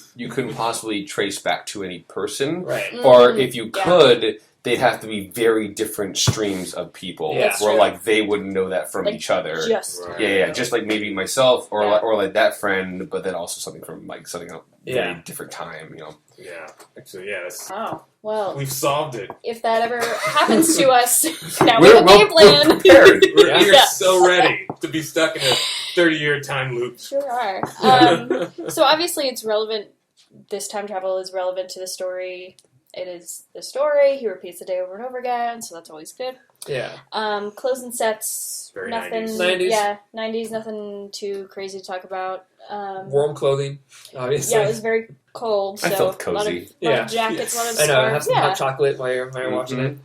possibly trace back to any person. Right. Or if you could, they'd have to be very different streams of people. Yeah. Where, like, they wouldn't know that from each other. Just. Yeah, just like maybe myself or like that friend, but then also something from, like, something else. Very different time, Yeah, actually, yes. Oh, well. We've solved it. If that ever happens to us, now we have a game plan. We're prepared. We're so ready to be stuck in a 30-year time loop. Sure are. So obviously it's relevant, this time travel is relevant to the story. It is the story. He repeats the day over and over again, so that's always good. Yeah. Clothes and sets, very nothing. 90s. Yeah, 90s, nothing too crazy to talk about. Warm clothing, obviously. Yeah, it was very cold. So I felt cozy. A lot of jackets, a lot of I know, scarves. have some hot chocolate while you're watching it.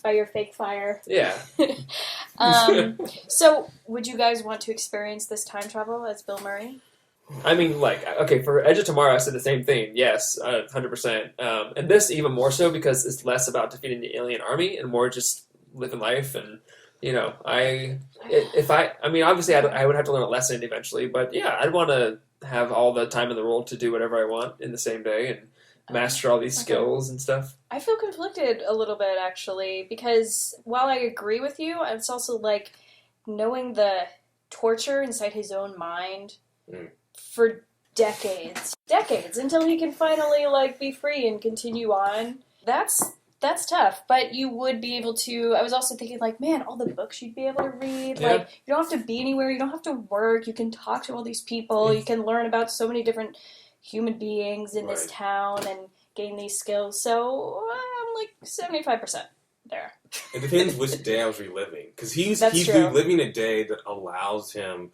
by your fake fire. Yeah. So, would you guys want to experience this time travel as Bill Murray? I mean, like, okay, for Edge of Tomorrow, I said the same thing. Yes, 100%. And this even more so because it's less about defeating the alien army and more just living life. And, you know, obviously I would have to learn a lesson eventually, but yeah, I'd want to have all the time in the world to do whatever I want in the same day and master all these skills and stuff. I feel conflicted a little bit, actually, because while I agree with you, it's also like knowing the torture inside his own mind for decades until he can finally like be free and continue on. That's tough, but you would be able to. I was also thinking like, man, all the books you'd be able to read. Yeah. Like, you don't have to be anywhere, you don't have to work, you can talk to all these people, you can learn about so many different human beings in this town and gain these skills. So I'm like 75% there. It depends which day I was reliving, because he's true. reliving a day that allows him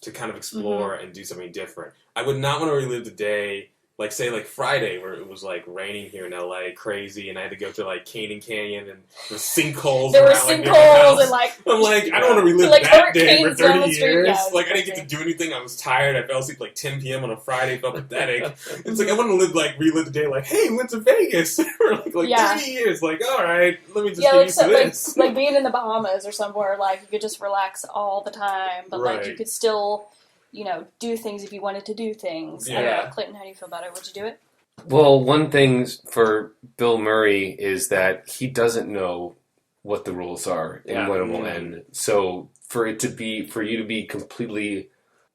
to kind of explore and do something different. I would not want to relive the day, like say like Friday, where it was like raining here in LA, crazy, and I had to go to like Canyon Canyon, and there were sinkholes. There were around, sinkholes and like I'm like, I don't want to relive like that day for 30 street. years. Yeah, like I didn't get to do anything. I was tired. I fell asleep like 10 p.m. on a Friday. Felt pathetic. It's like I want to relive the day. Like, hey, we went to Vegas for like 30 years. Like, all right, let me just get used to this. Like being in the Bahamas or somewhere, like you could just relax all the time, but like you could still, you know, do things if you wanted to do things. Yeah. I don't know. Clayton, how do you feel about it? Would you do it? Well, one thing for Bill Murray is that he doesn't know what the rules are and when it will end. So for you to be completely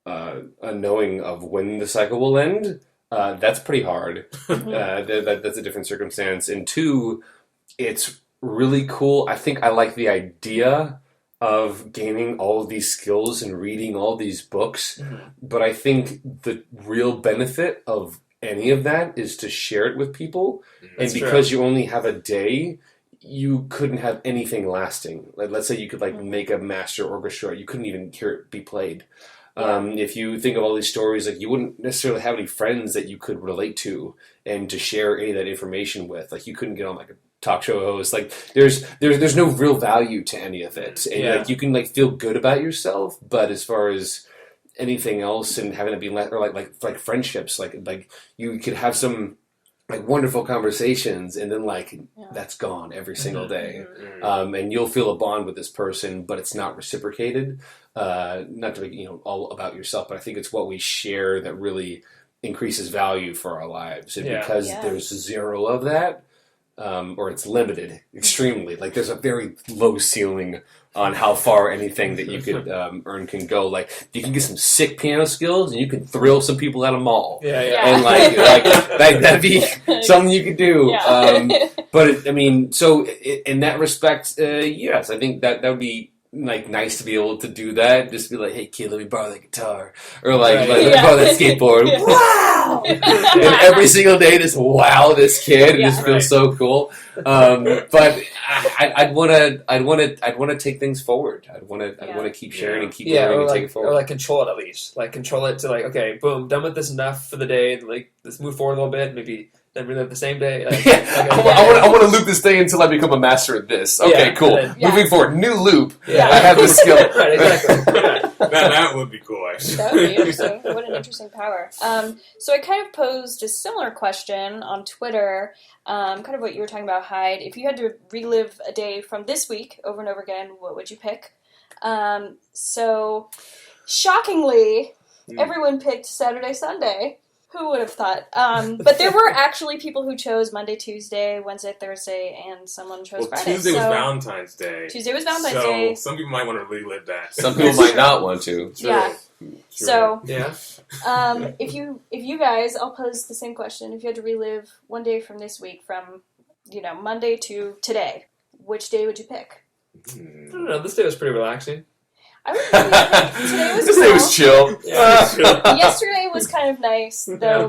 unknowing of when the cycle will end, that's pretty hard. That's a different circumstance. And two, it's really cool. I think I like the idea of gaining all of these skills and reading all these books, but I think the real benefit of any of that is to share it with people. And because you only have a day, you couldn't have anything lasting. Like, let's say you could make a master orchestra, you couldn't even hear it be played. If you think of all these stories, like you wouldn't necessarily have any friends that you could relate to and to share any of that information with. Like you couldn't get on like a talk show host. Like there's no real value to any of it. And like you can like feel good about yourself, but as far as anything else and having it be like friendships, like you could have some like wonderful conversations and then that's gone every single day. And you'll feel a bond with this person, but it's not reciprocated. Not to be, all about yourself, but I think it's what we share that really increases value for our lives. And because there's zero of that, or it's limited extremely, like there's a very low ceiling on how far anything that you could earn can go. Like you can get some sick piano skills and you can thrill some people at a mall. And that'd be something you could do. But in that respect, yes, I think that would be like nice to be able to do that. Just be like, hey kid, let me borrow that guitar, or let me borrow that skateboard. Wow! And every single day, just wow this kid, and just feels so cool. But I'd want to take things forward. I'd want to keep sharing and keep learning and take it forward. Or like control it at least. Like control it to like, okay, boom, done with this enough for the day. Like let's move forward a little bit. Maybe then relive the same day. Like, I want to loop this day until I become a master at this. Okay, cool. Moving forward, new loop. I have this skill. Right, exactly. That would be cool, actually. That would be interesting. What an interesting power. So I kind of posed a similar question on Twitter, kind of what you were talking about, Hyde. If you had to relive a day from this week over and over again, what would you pick? So, shockingly, everyone picked Saturday, Sunday. Who would have thought? But there were actually people who chose Monday, Tuesday, Wednesday, Thursday, and someone chose Friday. Tuesday was Valentine's Day. Tuesday was Valentine's Day. So some people might want to relive that. Some people might not want to. Yeah. So, yeah. If you guys, I'll pose the same question. If you had to relive one day from this week, from Monday to today, which day would you pick? I don't know. This day was pretty relaxing. I would today was this day was chill. Yesterday was kind of nice, though.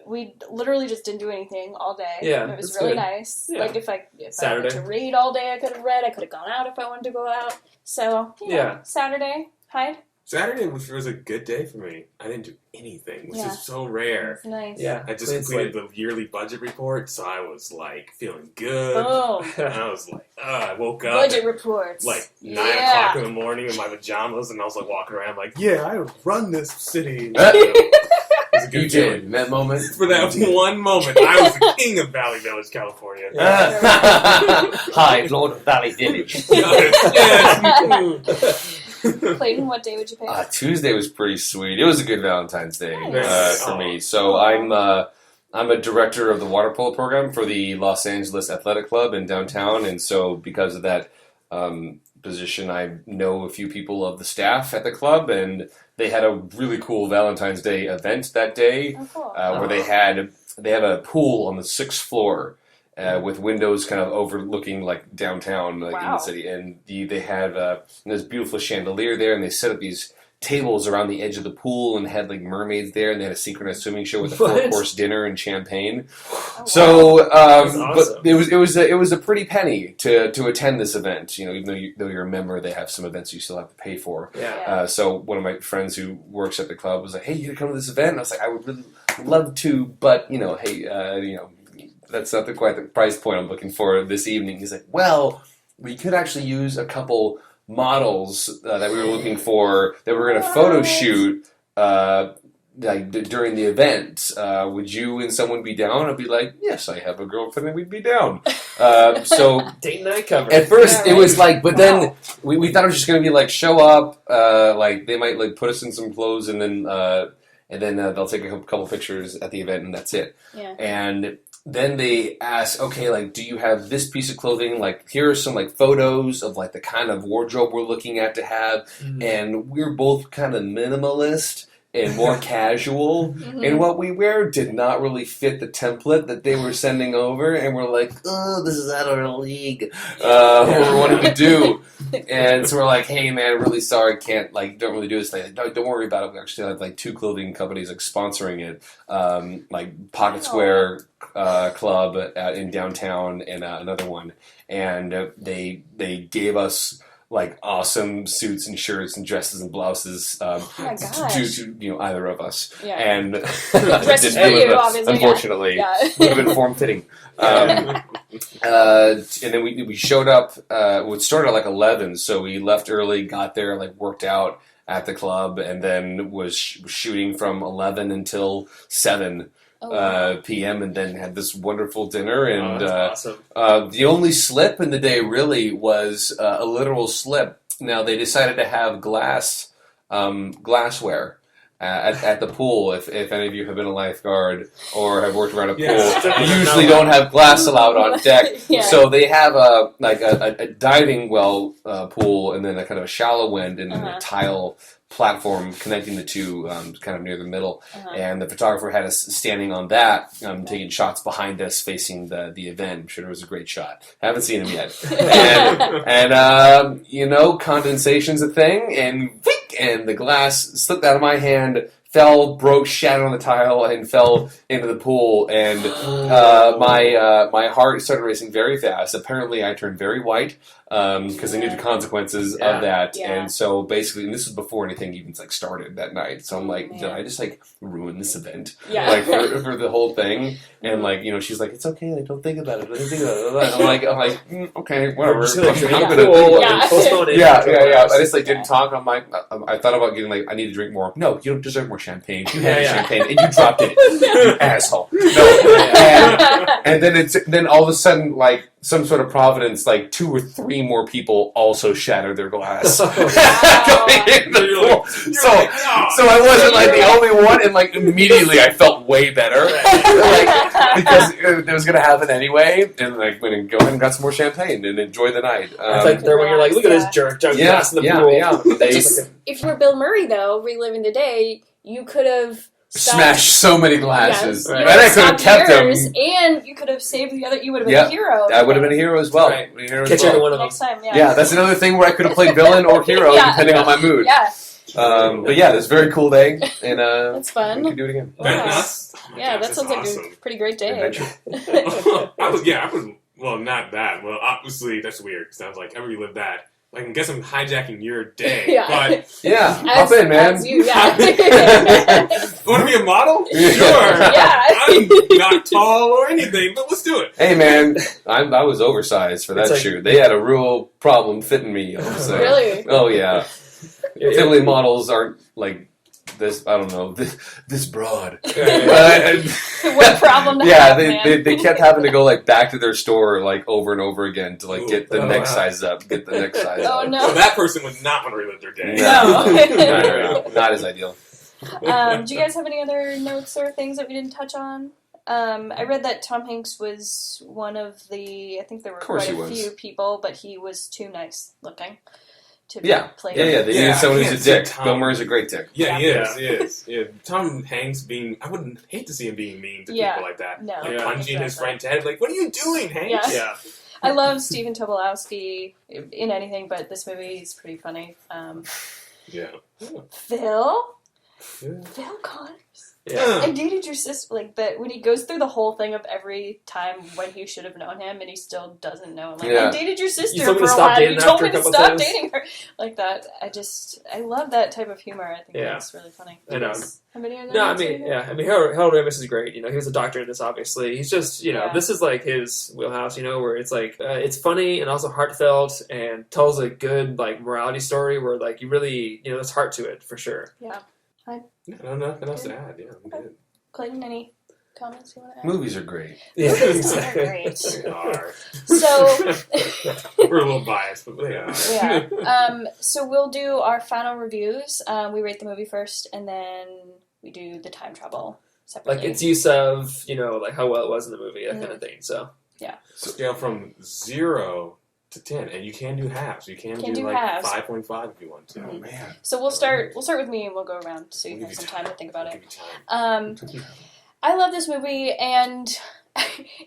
We literally just didn't do anything all day. Yeah, it was really nice. Yeah. Like if I wanted to read all day, I could have read. I could have gone out if I wanted to go out. So Saturday, Hyde. Saturday was a good day for me. I didn't do anything, which is so rare. That's nice. Yeah, I just completed the yearly budget report, so I was like feeling good. And I was like, I woke up. Budget reports. Like 9 o'clock in the morning in my pajamas, and I was like walking around like, I run this city. It was a good did in that moment. For that one moment, I was the king of Valley Village, California. Hi, Lord of Valley Village. Yes. Clayton, what day would you pick? Tuesday was pretty sweet. It was a good Valentine's Day for me. So I'm a director of the water polo program for the Los Angeles Athletic Club in downtown, and so because of that position, I know a few people of the staff at the club, and they had a really cool Valentine's Day event that day, where they have a pool on the 6th floor. With windows kind of overlooking like downtown, like in the city, and they had this beautiful chandelier there, and they set up these tables around the edge of the pool, and had like mermaids there, and they had a synchronized swimming show with a 4-course dinner and champagne. So, awesome. But it was a pretty penny to attend this event. Even though you're a member, they have some events you still have to pay for. So one of my friends who works at the club was like, "Hey, you gonna come to this event?" And I was like, "I would really love to, but hey, that's not quite the price point I'm looking for this evening." He's like, "Well, we could actually use a couple models that we were looking for that we're going to photo shoot during the event. Would you and someone be down?" I'd be like, "Yes, I have a girlfriend and we'd be down." So date night cover. At first, it was like, but then we thought it was just going to be like show up, like they might like put us in some clothes, and then they'll take a couple pictures at the event, and that's it. And then they ask, okay, like, do you have this piece of clothing? Like, here are some, like, photos of, like, the kind of wardrobe we're looking at to have. Mm-hmm. And we're both kind of minimalist and more casual. Mm-hmm. And what we wear did not really fit the template that they were sending over. And we're like, oh, this is out of our league. What we're wanting to do. And so we're like, hey, man, really sorry, can't, like, don't really do this thing. Don't worry about it. We actually have, like, 2 clothing companies, like, sponsoring it. Like, Pocket Square Club in downtown and another one. And they gave us, like, awesome suits and shirts and dresses and blouses to either of us. Yeah. And dresses for you, obviously. Unfortunately. Yeah. Would have been form-fitting. And then we showed up, it started at like 11, so we left early, got there, like worked out at the club, and then was shooting from 11 until 7 p.m. and then had this wonderful dinner. And awesome. The only slip in the day really was a literal slip. Now they decided to have glassware at the pool. If any of you have been a lifeguard or have worked around a pool, you usually don't have glass allowed on deck. So they have a diving well pool, and then a kind of a shallow end, and then a tile platform connecting the two, kind of near the middle. And the photographer had us standing on that, taking shots behind us facing the event. I'm sure it was a great shot. Haven't seen him yet. and condensation's a thing, and the glass slipped out of my hand, fell, broke, shattered on the tile, and fell into the pool. And my heart started racing very fast. Apparently, I turned very white because I knew the consequences of that. Yeah. And so basically, and this was before anything even like started that night. So I'm like, did I just like ruin this event? Yeah. Like for the whole thing? And like, she's like, it's okay. Like, don't think about it. Don't think about it. I'm like, okay, whatever. Postpone it. Yeah. I just like didn't talk. I'm like, I thought about getting like, I need to drink more. No, you don't deserve more champagne. You had champagne and you dropped it. You asshole. No. And then all of a sudden, like, some sort of providence, like 2 or 3 more people also shattered their glass. Going in the pool. So I wasn't like the only one, and like immediately I felt way better, because it was going to happen anyway. And like went and got some more champagne and enjoyed the night. It's like there when you're like, look at this jerk, glass in the pool. Yeah. If you were Bill Murray though, reliving the day, you could have smashed so many glasses. Yes, and I could have kept them. And you could have saved the other. You would have been a hero. I would have been a hero as well. Right. Catch every one of them. Next time, yeah, that's another thing where I could have played villain or hero depending on my mood. Yeah. But yeah, it's a very cool day, and that's fun. We can do it again. Wow. That sounds like a pretty great day. Well, not that. Well, obviously that's weird. Sounds like I relived that I can guess I'm hijacking your day, Yeah. but hop in, man. As you, yeah. Want to be a model? Sure. Yeah. I'm not tall or anything, but let's do it. Hey, man, I was oversized for that shoot. They had a real problem fitting me. Really? Oh yeah. Typically, models aren't like this. I don't know this broad. What problem? They kept having to go like back to their store like over and over again to like get the next size up, get the next size up. Oh no! So that person would not want to relive their day. No, not as ideal. Do you guys have any other notes or things that we didn't touch on? I read that Tom Hanks was one of the. I think there were quite a few people, but he was too nice looking. To play. They needed someone who's a dick. Bill Murray's a great dick. Yeah, he is. Yeah, Tom Hanks I wouldn't hate to see him being mean to people like that. No, like punching his friend's head. Like, what are you doing, Hanks? Yeah. I love Stephen Tobolowsky in anything, but this movie is pretty funny. Phil Connors. Yeah. I dated your sister, like that when he goes through the whole thing of every time when he should have known him and he still doesn't know him. Like, I dated your sister for a while. You told me to stop dating her. Like that. I love that type of humor. I think it's really funny. I know. I mean, Harold Ramis is great. You know, he was a doctor in this, obviously. He's just, this is like his wheelhouse, where it's like, it's funny and also heartfelt and tells a good, like, morality story where, like, you really, there's heart to it, for sure. Yeah. Nothing else to add. Yeah, I'm good. Clayton, any comments you want to add? Movies are great. Yeah, exactly. Great. They are. So we're a little biased, but they are. Yeah. So we'll do our final reviews. We rate the movie first, and then we do the time travel separately. Like its use of, like how well it was in the movie, that kind of thing. So Scale from 0 to 10, and you can do halves. You can do like halves. 5.5 if you want to. Oh man! So we'll start with me, and we'll go around so you have some time to think about it. I love this movie, and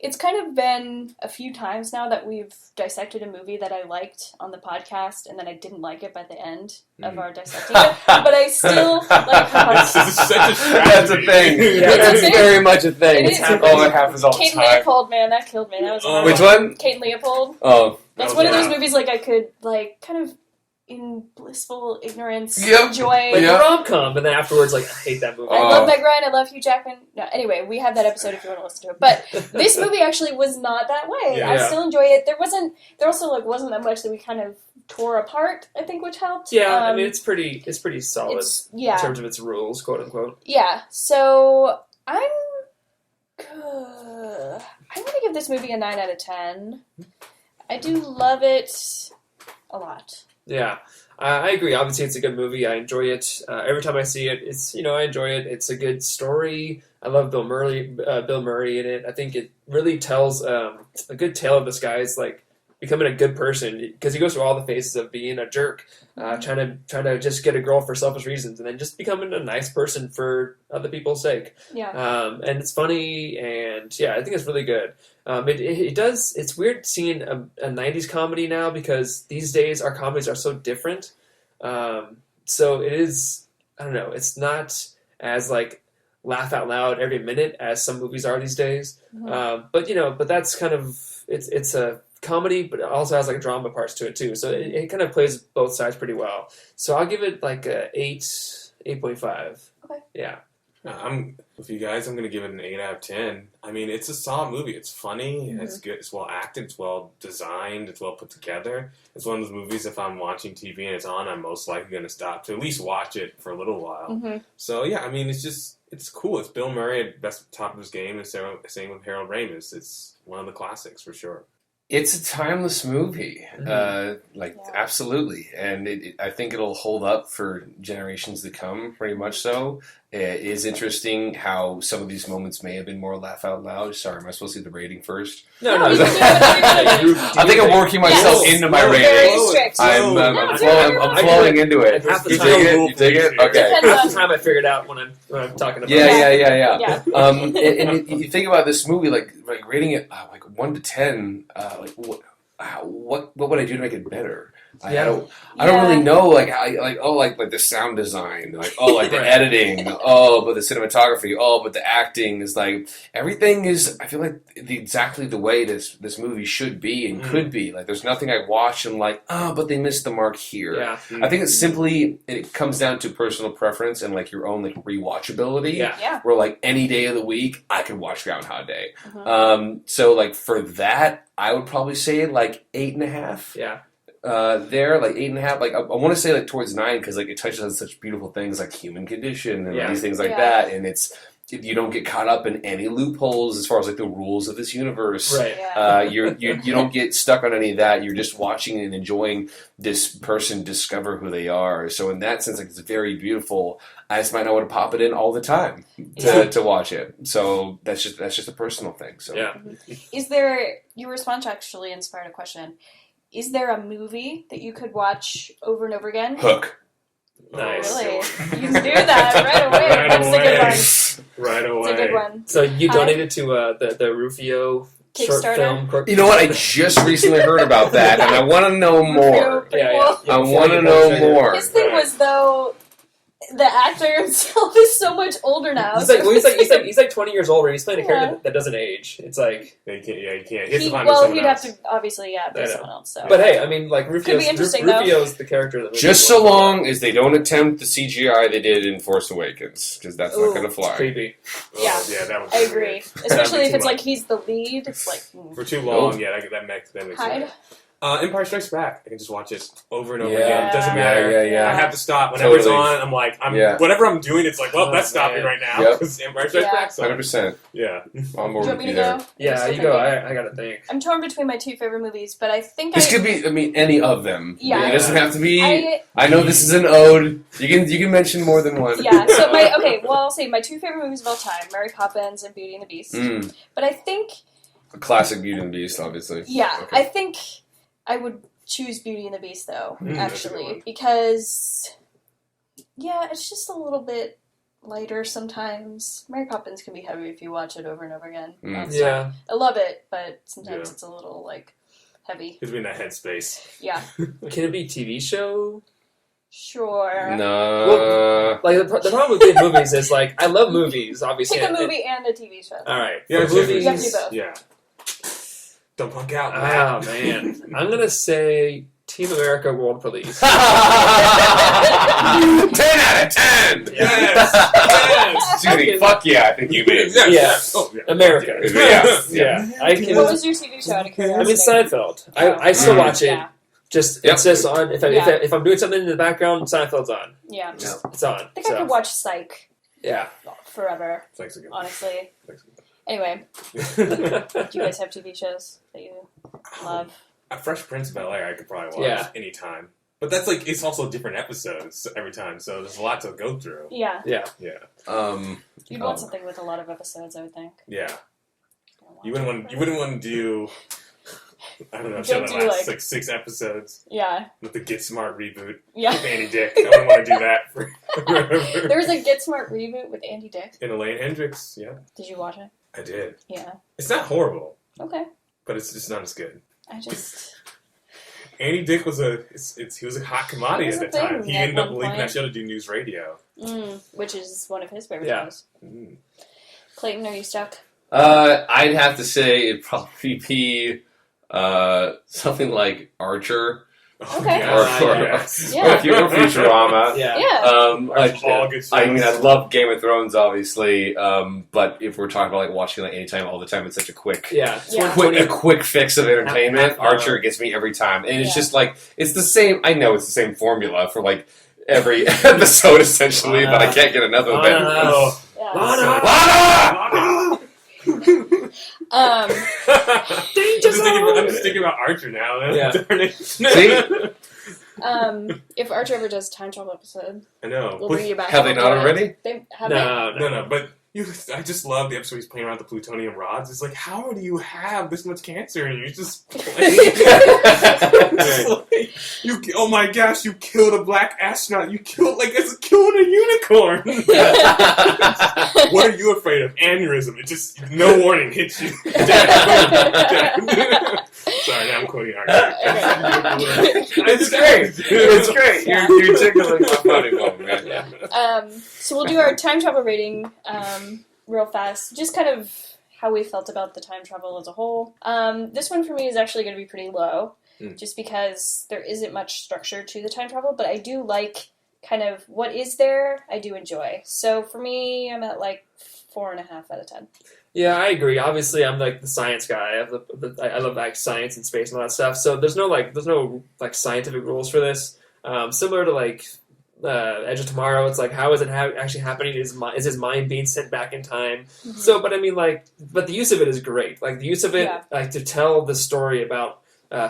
it's kind of been a few times now that we've dissected a movie that I liked on the podcast, and then I didn't like it by the end of our dissecting it, but I still like how This is such a strategy. That's a thing. That's very much a thing. It happens all the Kate time. Leopold, man, that killed me. That was horrible. Which one? Kate Leopold. Oh. That's one of those movies like I could like kind of in blissful ignorance enjoy. Like a rom-com, and then afterwards like I hate that movie. I love Meg Ryan, I love Hugh Jackman. No, anyway, we have that episode if you want to listen to it. But this movie actually was not that way. I still enjoy it. There also wasn't that much that we kind of tore apart, I think, which helped. Yeah, I mean it's pretty solid in terms of its rules, quote unquote. Yeah. So I'm going to give this movie a 9 out of 10. I do love it a lot. Yeah, I agree. Obviously, it's a good movie. I enjoy it. Every time I see it, it's I enjoy it. It's a good story. I love Bill Murray in it. I think it really tells a good tale of this guy's like becoming a good person because he goes through all the phases of being a jerk, trying to just get a girl for selfish reasons, and then just becoming a nice person for other people's sake. Yeah. And it's funny, and I think it's really good. It's weird seeing a 90s comedy now because these days our comedies are so different. So it is, I don't know, it's not as like laugh out loud every minute as some movies are these days. Mm-hmm. But that's kind of, it's a comedy, but it also has like drama parts to it too. So it kind of plays both sides pretty well. So I'll give it like a 8.5. Okay. Yeah. With you guys, I'm going to give it an 8 out of 10. I mean, it's a solid movie. It's funny. It's good. It's well acted. It's well designed. It's well put together. It's one of those movies, if I'm watching TV and it's on, I'm most likely going to stop to at least watch it for a little while. Mm-hmm. So, yeah, I mean, it's cool. It's Bill Murray at best top of his game, and same with Harold Ramis. It's one of the classics for sure. It's a timeless movie, absolutely, and I think it'll hold up for generations to come. Pretty much so. It is interesting how some of these moments may have been more laugh out loud. Sorry, am I supposed to do the rating first? No. I think I'm working myself into my rating. I'm flowing into it. Half the You time, dig it? Okay. Half the time I figure it out when I'm talking about. Yeah. And you think about this movie, like rating it like 1 to 10. What would I do to make it better? I don't really know like the sound design, like the editing, but the cinematography, but the acting is like everything is. I feel like exactly the way this movie should be and could be. Like there's nothing I watch and like but they missed the mark here. Yeah. I think it comes down to personal preference and like your own like rewatchability. Yeah. Where like any day of the week I could watch Groundhog Day. So like for that I would probably say like 8.5. Yeah. There, like 8.5. Like I want to say like towards 9 because like it touches on such beautiful things like human condition and these things like that, and you don't get caught up in any loopholes as far as like the rules of this universe. Right. Yeah. You don't get stuck on any of that. You're just watching and enjoying this person discover who they are. So in that sense, like it's very beautiful. I just might not want to pop it in all the time to watch it. So that's just a personal thing. So Is there your response actually inspired a question? Is there a movie that you could watch over and over again? Hook. Nice. Really? You can do that right away. That's a good one. Right away. It's a good one. So you donated to the Rufio short Kickstarter? film. You know what? I just recently heard about that, and I want to know more. I want to know more. His thing was though. The actor himself is so much older now. He's like 20 years older. He's playing a character that doesn't age. It's like you can't. He'd have to obviously be someone else. So. But hey, I mean, like Rufio's the character that just so long as they don't attempt the CGI they did in Force Awakens, because that's not going to fly. It's creepy. Yeah, that would I agree. Especially if it's like he's the lead. It's like for too long. Yeah, that makes sense. Empire Strikes Back. I can just watch it over and over again. It doesn't matter. I have to stop whenever it's on. I'm like, whatever I'm doing, it's like, well, that's stopping right now because Empire Strikes Back. 100%. Yeah, I'm more with you there. Yeah, you go. I gotta think. I'm torn between my two favorite movies, but I think this could be. I mean, any of them. Yeah, it doesn't have to be. I know this is an ode. You can mention more than one. Yeah. So I'll say my two favorite movies of all time: Mary Poppins and Beauty and the Beast. But I think a classic Beauty and the Beast, obviously. Yeah, okay. I think I would choose Beauty and the Beast, though, actually, because, it's just a little bit lighter sometimes. Mary Poppins can be heavy if you watch it over and over again. Yeah. I love it, but sometimes it's a little, heavy. Because we're in that headspace. Yeah. Can it be TV show? Sure. No. Well, the problem with big movies is, I love movies, obviously. Pick a movie and a TV show. All right. Yeah, movies. You have to do both. Yeah. Don't punk out, man. Oh, man. I'm going to say Team America World Police. 10 out of 10! Yes! Judy, fuck yeah, I think you made it. Yeah. Oh, yeah. America. Yeah. What was your TV show out of curiosity? I mean, Seinfeld. I still watch it. Yeah. It's just on. If I'm doing something in the background, Seinfeld's on. Yeah. It's on. I think I could watch Psych. Yeah. Forever. Psych's a good honestly. Anyway, do you guys have TV shows that you love? A Fresh Prince of Bel-Air I could probably watch anytime. But that's it's also different episodes every time, so there's a lot to go through. Yeah. Yeah. You'd want something with a lot of episodes, I would think. Yeah. You wouldn't want to do I don't know, show that lasts 6 episodes. Yeah. With the Get Smart reboot. Yeah. With Andy Dick. I wouldn't want to do that forever. There was a Get Smart reboot with Andy Dick. And Elaine Hendricks, yeah. Did you watch it? I did. Yeah. It's not horrible. Okay. But it's just not as good. Andy Dick was he was a hot commodity at the time. He ended up leaving that show to do news radio. Which is one of his favorite shows. Clayton, are you stuck? I'd have to say it'd probably be something like Archer. Okay. Or Futurama. I mean, I love Game of Thrones, obviously, but if we're talking about watching anytime, all the time, it's such a quick, a quick fix of entertainment. Archer gets me every time, and it's just it's the same. I know it's the same formula for every episode essentially, but I can't get enough of it. I'm just thinking about Archer now. Yeah. If Archer ever does time travel episode, I know. we'll bring you back. Have they not already? They have No. But I just love the episode he's playing around with the plutonium rods. It's like, how do you have this much cancer and you're just playing? Oh my gosh, you killed a black astronaut. You killed, it's killing a unicorn. What are you afraid of? Aneurysm. It just, no warning, hits you. Sorry, now I'm quoting Archie. It's great. It's great. Yeah. You're tickling my funny bone, man. Yeah. So we'll do our time travel rating real fast. Just kind of how we felt about the time travel as a whole. This one for me is actually going to be pretty low, just because there isn't much structure to the time travel, but I do like kind of what is there, I do enjoy. So for me, I'm at 4.5 out of 10. Yeah, I agree. Obviously, I'm the science guy. I love science and space and all that stuff. So there's no scientific rules for this. Similar to Edge of Tomorrow, it's how is it actually happening? Is his mind being sent back in time? Mm-hmm. So, but I mean, but the use of it is great. The use of it, to tell the story about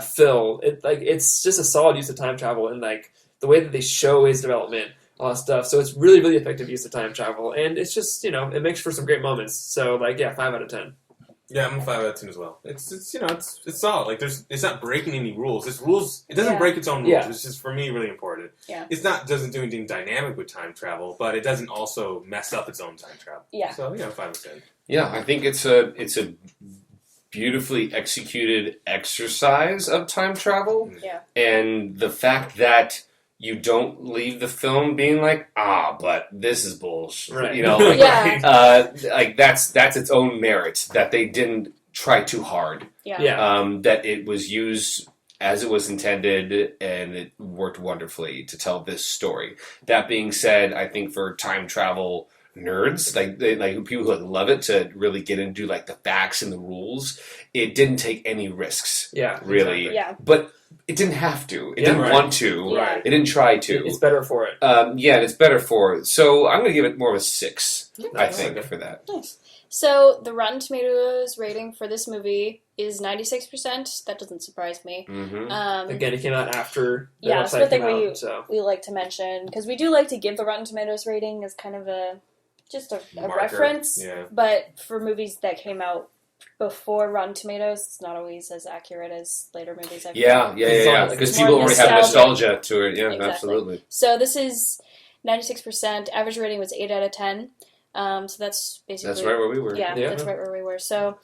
Phil, it's just a solid use of time travel, and the way that they show his development. All that stuff. So it's really, really effective use of time travel, and it's just it makes for some great moments. So 5 out of 10. Yeah, I'm a 5 out of 10 as well. It's solid. It's not breaking any rules. It doesn't break its own rules. Yeah. It's just for me really important. Yeah. Doesn't do anything dynamic with time travel, but it doesn't also mess up its own time travel. Yeah. So 5 out of 10. Yeah, I think it's a beautifully executed exercise of time travel. Yeah. And the fact that you don't leave the film being but this is bullshit. Right. That's its own merit, that they didn't try too hard. Yeah. That it was used as it was intended, and it worked wonderfully to tell this story. That being said, I think for time travel nerds, people who love it to really get into the facts and the rules, it didn't take any risks. Yeah. Really. Exactly. Yeah. But it didn't have to. It didn't want to. Right. It didn't try to. It's better for it. It's better for it. So I'm going to give it more of a 6, I think, for that. Nice. So the Rotten Tomatoes rating for this movie is 96%. That doesn't surprise me. Mm-hmm. Again, it came out after the that's website one thing came out. we like to mention, because we do like to give the Rotten Tomatoes rating as kind of a reference. Yeah. But for movies that came out before Rotten Tomatoes, it's not always as accurate as later movies. Yeah. Because people already have nostalgia to it. Yeah, exactly. Absolutely. So this is 96%. Average rating was 8 out of 10. So that's basically... That's right where we were. Yeah, that's right where we were. So,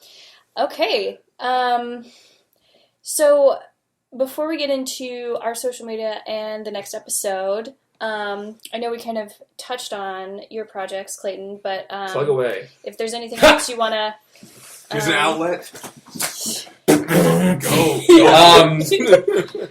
okay. So before we get into our social media and the next episode... I know we kind of touched on your projects, Clayton, but plug away. If there's anything else you want to... There's an outlet. Go.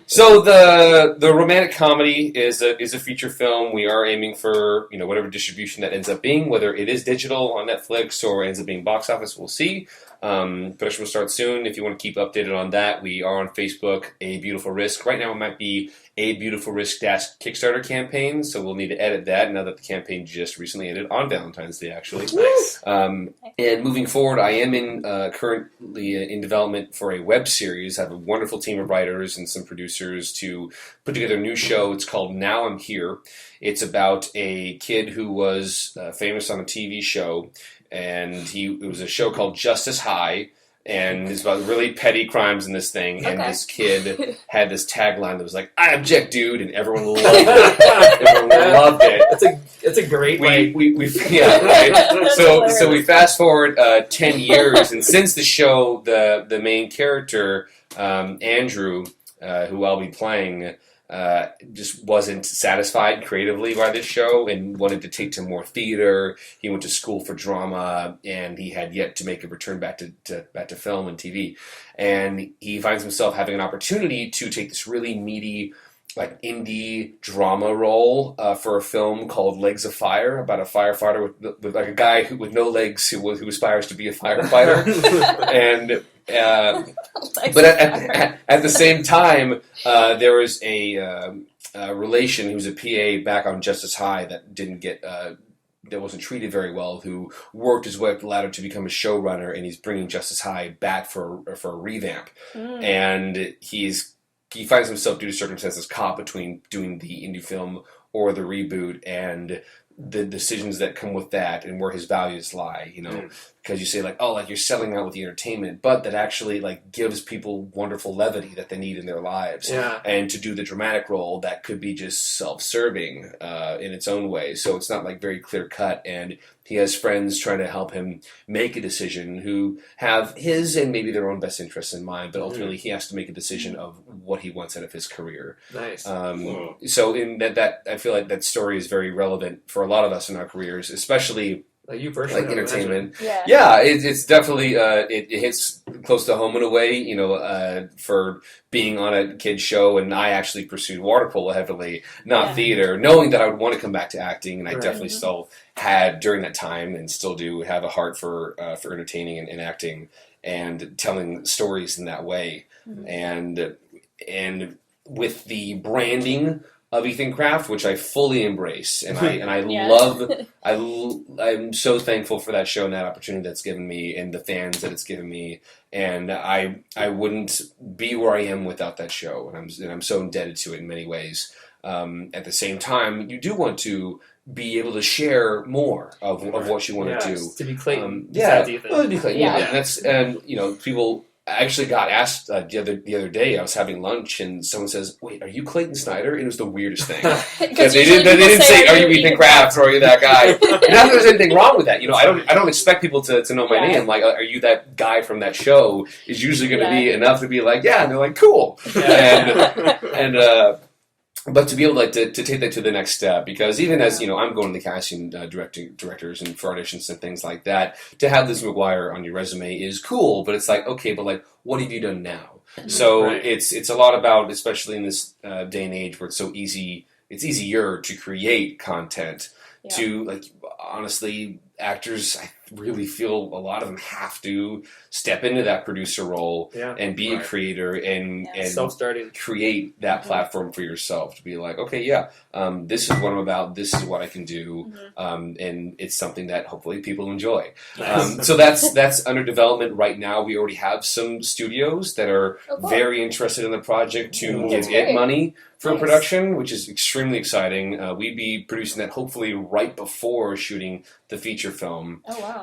So the romantic comedy is a feature film. We are aiming for whatever distribution that ends up being, whether it is digital on Netflix or ends up being box office. We'll see. Production will start soon. If you want to keep updated on that, we are on Facebook, A Beautiful Risk. Right now it might be A Beautiful Risk Kickstarter campaign, so we'll need to edit that now that the campaign just recently ended on Valentine's Day, actually. Nice. And moving forward, I am currently in development for a web series. I have a wonderful team of writers and some producers to put together a new show. It's called Now I'm Here. It's about a kid who was famous on a TV show, and it was a show called Justice High, and it's about really petty crimes in this thing. Okay. And this kid had this tagline that was I object, dude, and everyone loved it. Everyone loved it. It's a great right. So we fast forward 10 years, and since the show, the main character Andrew, who I'll be playing, just wasn't satisfied creatively by this show and wanted to take to more theater. He went to school for drama, and he had yet to make a return back to film and TV. And he finds himself having an opportunity to take this really meaty, indie drama role for a film called Legs of Fire, about a firefighter with a guy with no legs who aspires to be a firefighter. And but at the same time, there was a relation who's a PA back on Justice High that didn't get that wasn't treated very well, who worked his way up the ladder to become a showrunner, and he's bringing Justice High back for a revamp. And he finds himself, due to circumstances, caught between doing the indie film or the reboot, and the decisions that come with that and where his values lie, because you say like, oh, like you're selling out with the entertainment, but that actually like gives people wonderful levity that they need in their lives. Yeah. And to do the dramatic role, that could be just self-serving in its own way. So it's not like very clear cut, and he has friends trying to help him make a decision who have his and maybe their own best interests in mind, but ultimately he has to make a decision of what he wants out of his career. Nice. So in that I feel like that story is very relevant for a lot of us in our careers, especially like you personally, like entertainment. Yeah, it's definitely it hits close to home in a way, for being on a kid's show, and I actually pursued water polo heavily, not theater, knowing that I would want to come back to acting, and I definitely still had during that time, and still do have a heart for entertaining and acting and telling stories in that way, and with the branding of Ethan Craft, which I fully embrace, and I love. I'm so thankful for that show and that opportunity that's given me, and the fans that it's given me, and I wouldn't be where I am without that show, and I'm so indebted to it in many ways. At the same time, you do want to be able to share more of what you want to do. To be Clayton. To be Clayton. And people. I actually got asked the other day. I was having lunch, and someone says, "Wait, are you Clayton Snyder?" And it was the weirdest thing. Because they didn't say, "Are you Ethan Craft?" or "Are you that guy?" And not that there's anything wrong with that. I don't expect people to know my name. Like, "Are you that guy from that show?" is usually going to be enough to be like, "Yeah," and they're like, "Cool." But to be able to take that to the next step, because even as I'm going to the casting directors and for auditions and things like that, to have Liz McGuire on your resume is cool. But it's like, okay, but like, what have you done now? So it's a lot about, especially in this day and age where it's so easy, it's easier to create content. To like, honestly, actors, I really feel a lot of them have to step into that producer role and be a creator and self-starting, create that platform for yourself to be like, okay, this is what I'm about, this is what I can do, and it's something that hopefully people enjoy. So that's under development right now. We already have some studios that are very interested in the project to give it money for production, which is extremely exciting. We'd be producing that hopefully right before shooting the feature film. Oh wow!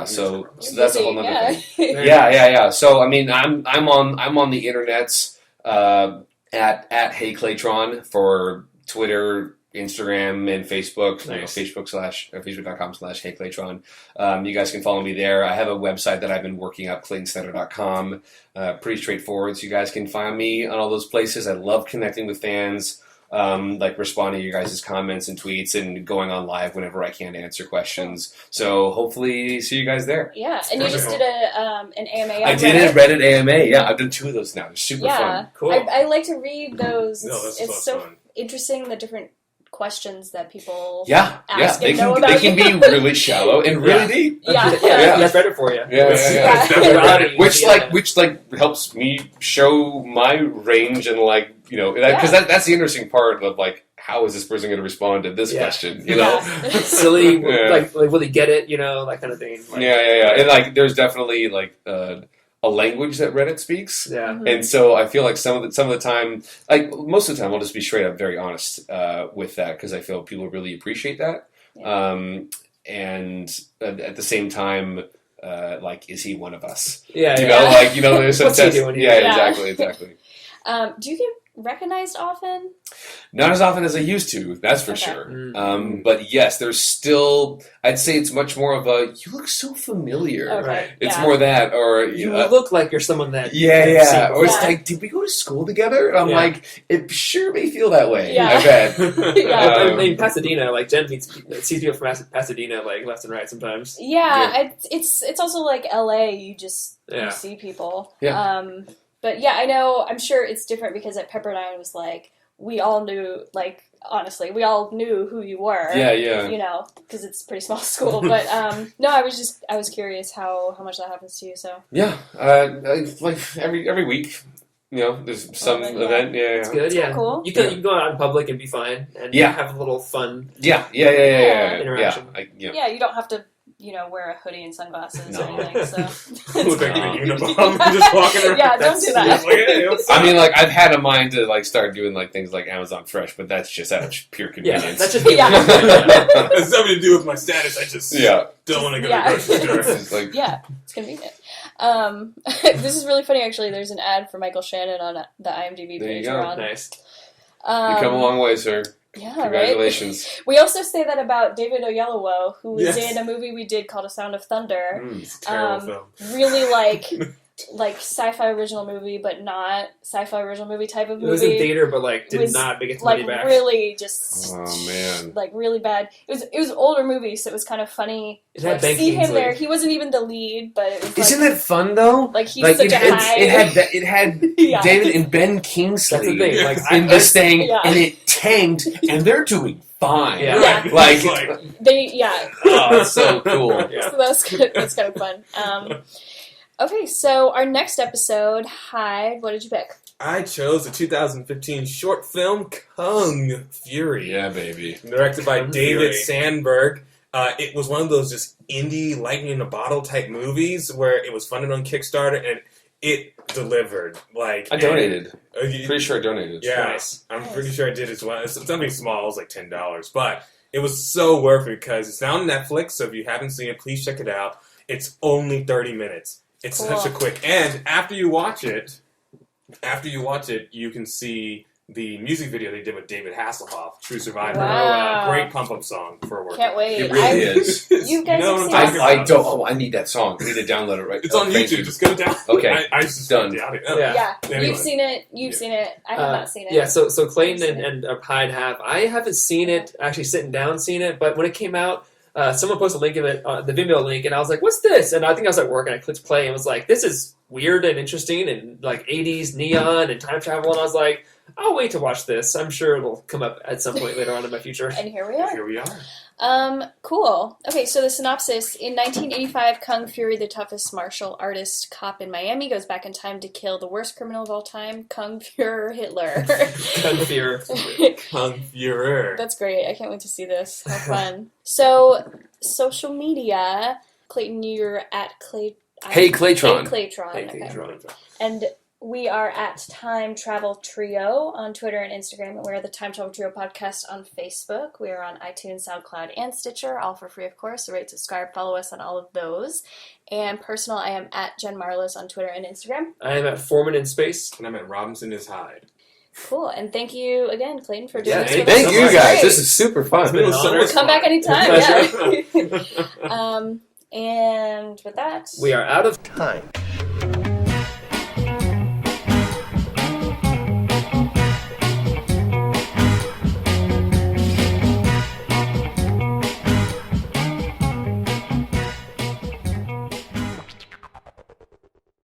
So that's a whole nother thing. Yeah. So I mean, I'm on the internets at HeyClaytron for Twitter, Instagram, and Facebook. Nice. Facebook.com/HeyClaytron. You guys can follow me there. I have a website that I've been working up, ClaytonSnyder.com. Pretty straightforward. So you guys can find me on all those places. I love connecting with fans. Like responding to your guys' comments and tweets and going on live whenever I can to answer questions. So hopefully see you guys there. Yeah, and you just did an AMA on I did a Reddit AMA. Yeah, I've done 2 of those now. They're super fun. Cool. I like to read those. It's so fun. Interesting, the different questions that people ask they can be really shallow and really deep. That's better for you. Which helps me show my range and because that's the interesting part of like, how is this person going to respond to this question? Silly, like will they get it? That kind of thing. And like there's definitely like a language that Reddit speaks. Yeah. And so I feel like some of the time, like most of the time, I'll just be straight up very honest with that, because I feel people really appreciate that. And at the same time, like, is he one of us? There's some What's he doing here? Exactly. Do you get recognized often? Not as often as I used to, that's for sure. But yes, there's still, I'd say it's much more of a, you look so familiar. Okay. It's more that, or you look like you're someone that or it's like, did we go to school together? And I'm like, it sure may feel that way. I bet. In Pasadena, like Jen sees people from Pasadena like left and right sometimes. It's also like LA, you just you see people. But I know, I'm sure it's different because at Pepperdine it was like, we all knew, like, honestly, we all knew who you were. Because it's a pretty small school. But, no, I was curious how much that happens to you, so. Yeah, like every week, there's some event. It's good, cool. You can go out in public and be fine and have a little fun. Interaction. You don't have to wear a hoodie and sunglasses or anything. So look like a Unabomber just walking around. Yeah, don't do that. I mean, like I've had a mind to like start doing like things like Amazon Fresh, but that's just out of pure convenience. Yeah, that's just It's nothing to do with my status. I just don't want to go to the grocery store. It's convenient. This is really funny, actually. There's an ad for Michael Shannon on the IMDb page. There you go. Nice. You come a long way, sir. Yeah, congratulations. Right? We also say that about David Oyelowo, who was in a movie we did called A Sound of Thunder. It's a terrible film. Really like sci-fi original movie, but not sci-fi original movie type of movie. It was in theater, but did not make its money back. Really just really bad. It was an older movie, so it was kind of funny. It had Ben see him Kingsley. there. He wasn't even the lead, but it was Isn't that fun though? Like he's such a high. It had David and Ben Kingsley That's the thing. Like in this thing, and it tanked, and they're doing fine. Yeah. Like they oh, it's so cool. So that's good. That's kind of fun. Okay, so our next episode, Hyde, what did you pick? I chose the 2015 short film Kung Fury. Yeah, baby. Directed by David Fury. Sandberg. It was one of those just indie lightning in a bottle type movies where it was funded on Kickstarter and it delivered. I donated. Pretty sure I donated. Yeah, nice. I'm pretty sure I did as well. It's something small. It was like $10, but it was so worth it because it's now on Netflix. So if you haven't seen it, please check it out. It's only 30 minutes. It's such a quick. And after you watch it, you can see the music video they did with David Hasselhoff, True Survivor. Wow. Great pump-up song for a workout. Can't wait. It really is. You guys know have what I'm seen talking it? I don't. Oh, I need that song. I need to download it right. It's on thank YouTube. you. Just go down. Okay. I just Done. The audio. Yeah. Anyway. You've seen it. You've seen it. I have not seen it. Yeah, so Clayton and Hyde have. I haven't seen it, actually sitting down seen it, but when it came out, someone posted a link of it, the Vimeo link, and I was like, what's this? And I think I was at work, and I clicked play, and was like, this is weird and interesting, and like 80s neon and time travel, and I was like, I'll wait to watch this. I'm sure it'll come up at some point later on in my future. And here we are. Here we are. Cool. Okay, so the synopsis. In 1985, Kung Fury, the toughest martial artist cop in Miami, goes back in time to kill the worst criminal of all time, Kung Fuhrer Hitler. Kung Fuhrer. Kung Fuhrer. That's great. I can't wait to see this. How fun. So, social media. Clayton, you're at Clay... Hey Claytron. Hey Claytron. Hey, Okay. Claytron. And we are at Time Travel Trio on Twitter and Instagram, and we're the Time Travel Trio podcast on Facebook. We are on iTunes, SoundCloud, and Stitcher, all for free, of course. So rate, subscribe, follow us on all of those. And personal, I am at Jen Marlis on Twitter and Instagram. I am at Foreman in Space. And I'm at Robinson is Hyde. Cool, and thank you again, Clayton, for doing this with us. Thank you guys. Great. This is super fun. It's been an honor. Come back anytime. Pleasure. Yeah. And with that, we are out of Time.